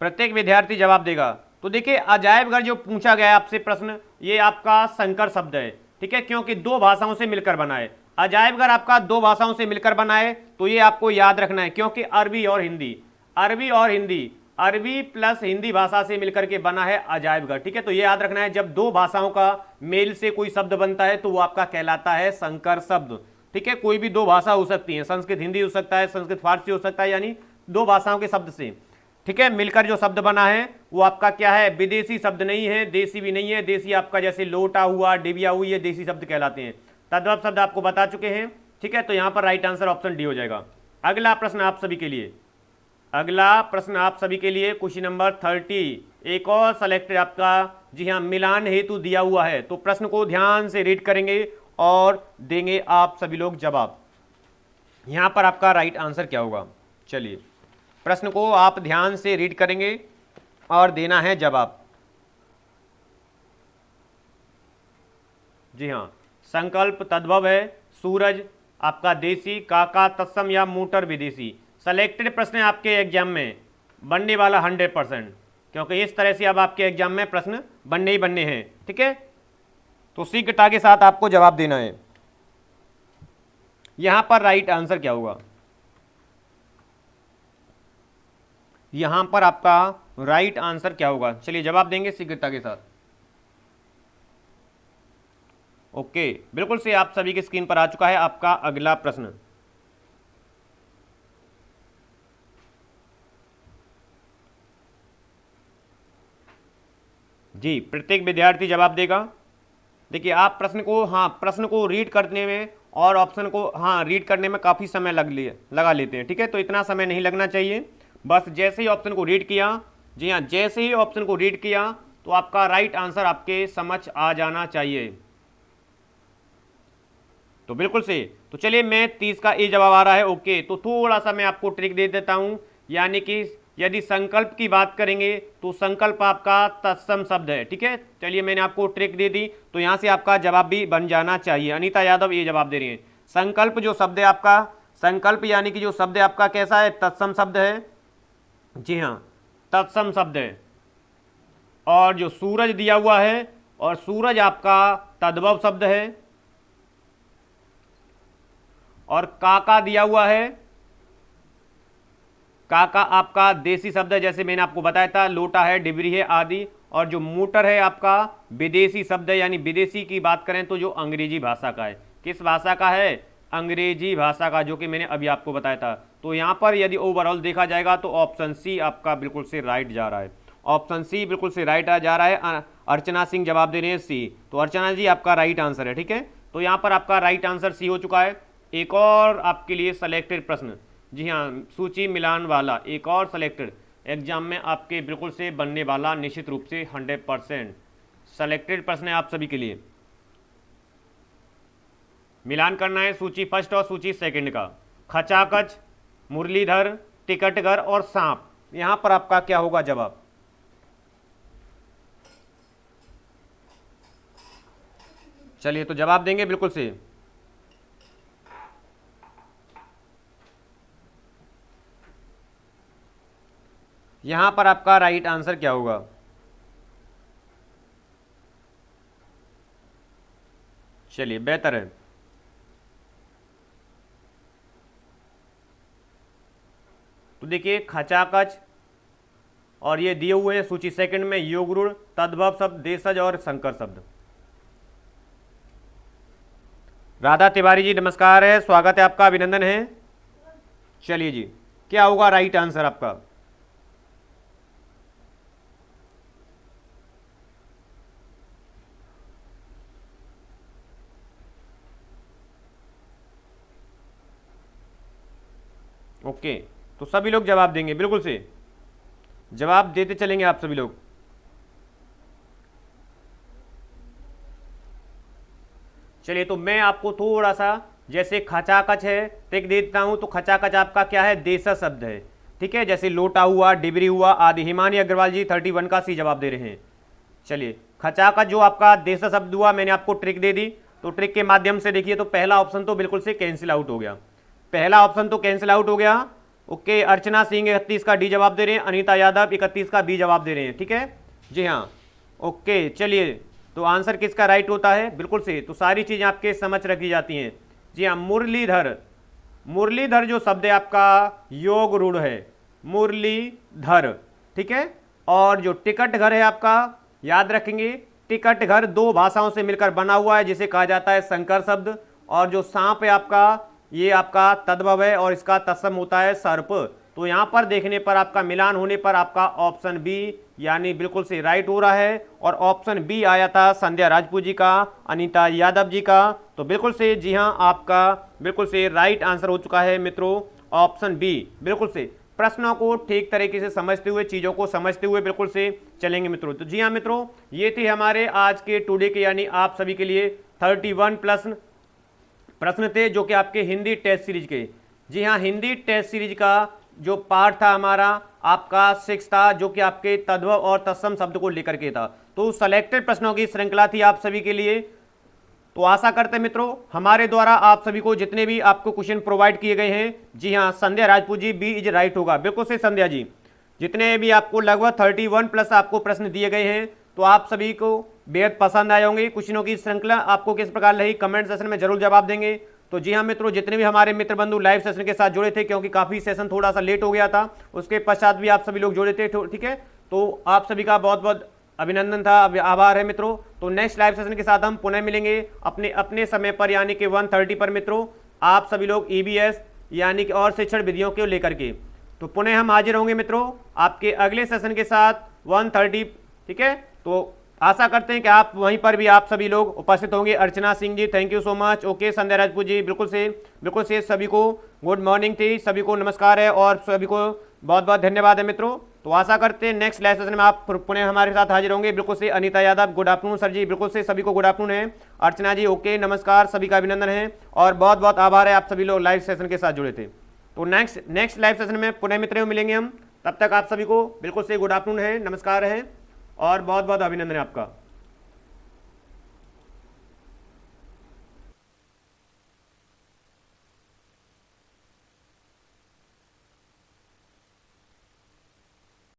प्रत्येक विद्यार्थी जवाब देगा। तो देखिए, अजायबघर जो पूछा गया है आपसे प्रश्न, ये आपका संकर शब्द है, ठीक है, क्योंकि दो भाषाओं से मिलकर बना है। अजायबघर आपका दो भाषाओं से मिलकर बना है, तो ये आपको याद रखना है, क्योंकि अरबी और हिंदी, अरबी और हिंदी, अरबी प्लस हिंदी भाषा से मिलकर के बना है अजायबघर, ठीक है। तो ये याद रखना है, जब दो भाषाओं का मेल से कोई शब्द बनता है तो वो आपका कहलाता है संकर शब्द, ठीक है। कोई भी दो भाषा हो सकती है, संस्कृत हिंदी हो सकता है, संस्कृत फारसी हो सकता है, यानी दो भाषाओं के शब्द से, ठीक है, मिलकर जो शब्द बना है वो आपका क्या है, विदेशी शब्द नहीं है, देसी भी नहीं है। देसी आपका जैसे लोटा हुआ, डिबिया हुई, ये देसी शब्द कहलाते हैं। तद्भव शब्द आपको बता चुके हैं, ठीक है। तो यहां पर राइट आंसर ऑप्शन डी हो जाएगा। अगला प्रश्न आप सभी के लिए, अगला प्रश्न आप सभी के लिए क्वेश्चन नंबर 30, एक और सेलेक्टेड आपका, जी हाँ, मिलान हेतु दिया हुआ है। तो प्रश्न को ध्यान से रीड करेंगे और देंगे आप सभी लोग जवाब। यहां पर आपका राइट आंसर क्या होगा? चलिए, प्रश्न को आप ध्यान से रीड करेंगे और देना है जवाब। जी हाँ, संकल्प तद्भव है, सूरज आपका देसी, काका तत्सम या मोटर विदेशी। सेलेक्टेड प्रश्न है आपके एग्जाम में बनने वाला 100%, क्योंकि इस तरह से अब आपके एग्जाम में प्रश्न बनने ही बनने हैं, ठीक है। तो शीघ्रता के साथ आपको जवाब देना है। यहां पर राइट आंसर क्या होगा? यहां पर आपका राइट आंसर क्या होगा? चलिए जवाब देंगे शीघ्रता के साथ। ओके, बिल्कुल से आप सभी की स्क्रीन पर आ चुका है आपका अगला प्रश्न। जी, प्रत्येक विद्यार्थी जवाब देगा। देखिए, आप प्रश्न को, हाँ, प्रश्न को रीड करने में और ऑप्शन को, हाँ, रीड करने में काफ़ी समय लगा लेते हैं, ठीक है। तो इतना समय नहीं लगना चाहिए, बस जैसे ही ऑप्शन को रीड किया, जी हाँ, जैसे ही ऑप्शन को रीड किया तो आपका राइट आंसर आपके समझ आ जाना चाहिए। तो बिल्कुल से, तो चलिए, मैं 30 का ए जवाब आ रहा है, ओके। तो थोड़ा सा मैं आपको ट्रिक दे देता हूं, यानी कि यदि संकल्प की बात करेंगे तो संकल्प आपका तत्सम शब्द है, ठीक है। चलिए, मैंने आपको ट्रिक दे दी, तो यहां से आपका जवाब भी बन जाना चाहिए। अनीता यादव ये जवाब दे रही है। संकल्प जो शब्द है आपका, संकल्प यानी कि जो शब्द है आपका कैसा है? तत्सम शब्द है, जी हाँ, तत्सम शब्द है। और जो सूरज दिया हुआ है, और सूरज आपका तद्भव शब्द है। और काका दिया हुआ है, काका आपका देसी शब्द है, जैसे मैंने आपको बताया था, लोटा है, डिबरी है आदि। और जो मोटर है आपका विदेशी शब्द है, यानी विदेशी की बात करें तो जो अंग्रेजी भाषा का है। किस भाषा का है? अंग्रेजी भाषा का, जो कि मैंने अभी आपको बताया था। तो यहां पर यदि ओवरऑल देखा जाएगा तो ऑप्शन सी आपका बिल्कुल से राइट जा रहा है। ऑप्शन सी बिल्कुल से राइट जा रहा है। अर्चना सिंह जवाब दे रहे हैं सी, तो अर्चना जी आपका राइट आंसर है, ठीक है। तो यहां पर आपका राइट आंसर सी हो चुका है। एक और आपके लिए सेलेक्टेड प्रश्न, जी हाँ, सूची मिलान वाला एक और सेलेक्टेड, एग्जाम में आपके बिल्कुल से बनने वाला निश्चित रूप से 100% सेलेक्टेड प्रश्न है आप सभी के लिए। मिलान करना है सूची फर्स्ट और सूची सेकंड का। खचाखच, मुरलीधर, टिकटगर और सांप, यहां पर आपका क्या होगा जवाब? चलिए, तो जवाब देंगे बिल्कुल से। यहां पर आपका राइट आंसर क्या होगा? चलिए, बेहतर है। तो देखिए, खचाखच, और ये दिए हुए हैं सूची सेकंड में योगरूढ़, तद्भव शब्द, देशज और संकर शब्द। राधा तिवारी जी नमस्कार है, स्वागत है आपका, अभिनंदन है। चलिए जी, क्या होगा राइट आंसर आपका? ओके, तो सभी लोग जवाब देंगे बिल्कुल से। जवाब देते चलेंगे आप सभी लोग। चलिए, तो मैं आपको थोड़ा सा जैसे खचाखच है टिक देता हूं, तो खचाखच आपका क्या है, देशज शब्द है, ठीक है। जैसे लोटा हुआ, डिबरी हुआ आदि। हिमानी अग्रवाल जी 31 का सी जवाब दे रहे हैं। चलिए, खचाखच जो आपका देशज शब्द हुआ, मैंने आपको ट्रिक दे दी, तो ट्रिक के माध्यम से देखिए, तो पहला ऑप्शन तो बिल्कुल से कैंसिल आउट हो गया, पहला ऑप्शन तो कैंसिल आउट हो गया। ओके, अर्चना सिंह 31 का डी जवाब दे रहे हैं, अनीता यादव 31 का बी जवाब दे रहे हैं, ठीक है जी हाँ। ओके, चलिए, तो आंसर किसका राइट होता है, बिल्कुल से, तो सारी चीजें आपके समझ रखी जाती हैं। जी हाँ, मुरलीधर, मुरलीधर जो शब्द है आपका योग रूढ़ है, मुरलीधर, ठीक है। और जो टिकट घर है आपका, याद रखेंगे, टिकट घर दो भाषाओं से मिलकर बना हुआ है, जिसे कहा जाता है संकर शब्द। और जो सांप है आपका, ये आपका तद्भव है और इसका तत्सम होता है सर्प। तो यहां पर देखने पर आपका मिलान होने पर आपका ऑप्शन बी यानी बिल्कुल से राइट हो रहा है। और ऑप्शन बी आया था संध्या राजपूत जी का, अनीता यादव जी का, तो बिल्कुल से जी हाँ, आपका बिल्कुल से राइट आंसर हो चुका है मित्रों, ऑप्शन बी। बिल्कुल से प्रश्नों को ठीक तरीके से समझते हुए, चीजों को समझते हुए बिल्कुल से चलेंगे मित्रों। तो जी हाँ मित्रों, ये थे हमारे आज के टुडे के यानी आप सभी के लिए 31 प्लस प्रश्न थे, जो कि आपके हिंदी टेस्ट सीरीज के। जी हाँ, हिंदी टेस्ट सीरीज का जो पार्ट था हमारा आपका 6 था, जो कि आपके तद्भव और तत्सम शब्द को लेकर के था। तो सेलेक्टेड प्रश्नों की श्रृंखला थी आप सभी के लिए। तो आशा करते हैं मित्रों, हमारे द्वारा आप सभी को जितने भी आपको क्वेश्चन प्रोवाइड किए गए हैं, जी हाँ, Sandhya Rajput ji B is right होगा, बिल्कुल से संध्या जी, जितने भी आपको लगभग 31 प्लस आपको प्रश्न दिए गए हैं, तो आप सभी को बेहद पसंद आए होंगे। क्वेश्चनों की श्रृंखला आपको किस प्रकार रही, कमेंट सेशन में जरूर जवाब देंगे। तो जी हाँ मित्रों, जितने भी हमारे मित्र बंधु लाइव सेशन के साथ जुड़े थे, क्योंकि काफी सेशन थोड़ा सा लेट हो गया था, उसके पश्चात भी आप सभी लोग जुड़े थे, ठीक है। तो आप सभी का बहुत बहुत अभिनंदन था, आभार है मित्रों। तो नेक्स्ट लाइव सेशन के साथ हम पुनः मिलेंगे अपने अपने समय पर, यानी कि 1:30 पर मित्रों। आप सभी लोग ईबीएस यानी कि और शिक्षण विधियों को लेकर के, तो पुनः हम हाजिर होंगे मित्रों आपके अगले सेशन के साथ 1:30, ठीक है। तो आशा करते हैं कि आप वहीं पर भी आप सभी लोग उपस्थित होंगे। Archana Singh ji thank you so much. Okay, Sandhya Rajput ji बिल्कुल से सभी को गुड मॉर्निंग थी, सभी को नमस्कार है और सभी को बहुत बहुत धन्यवाद है मित्रों। तो आशा करते हैं नेक्स्ट लाइव सेशन में आप पुनः हमारे साथ हाजिर होंगे। बिल्कुल से Anita Yadav good afternoon sir ji, बिल्कुल से सभी को गुड आफ्टरनून है। अर्चना जी ओके नमस्कार, सभी का अभिनंदन है और बहुत बहुत आभार है आप सभी लोग लाइव सेशन के साथ जुड़े थे। तो नेक्स्ट लाइव सेशन में पुनः मित्रों मिलेंगे हम, तब तक आप सभी को बिल्कुल से गुड आफ्टरनून है, नमस्कार है और बहुत बहुत अभिनंदन है आपका।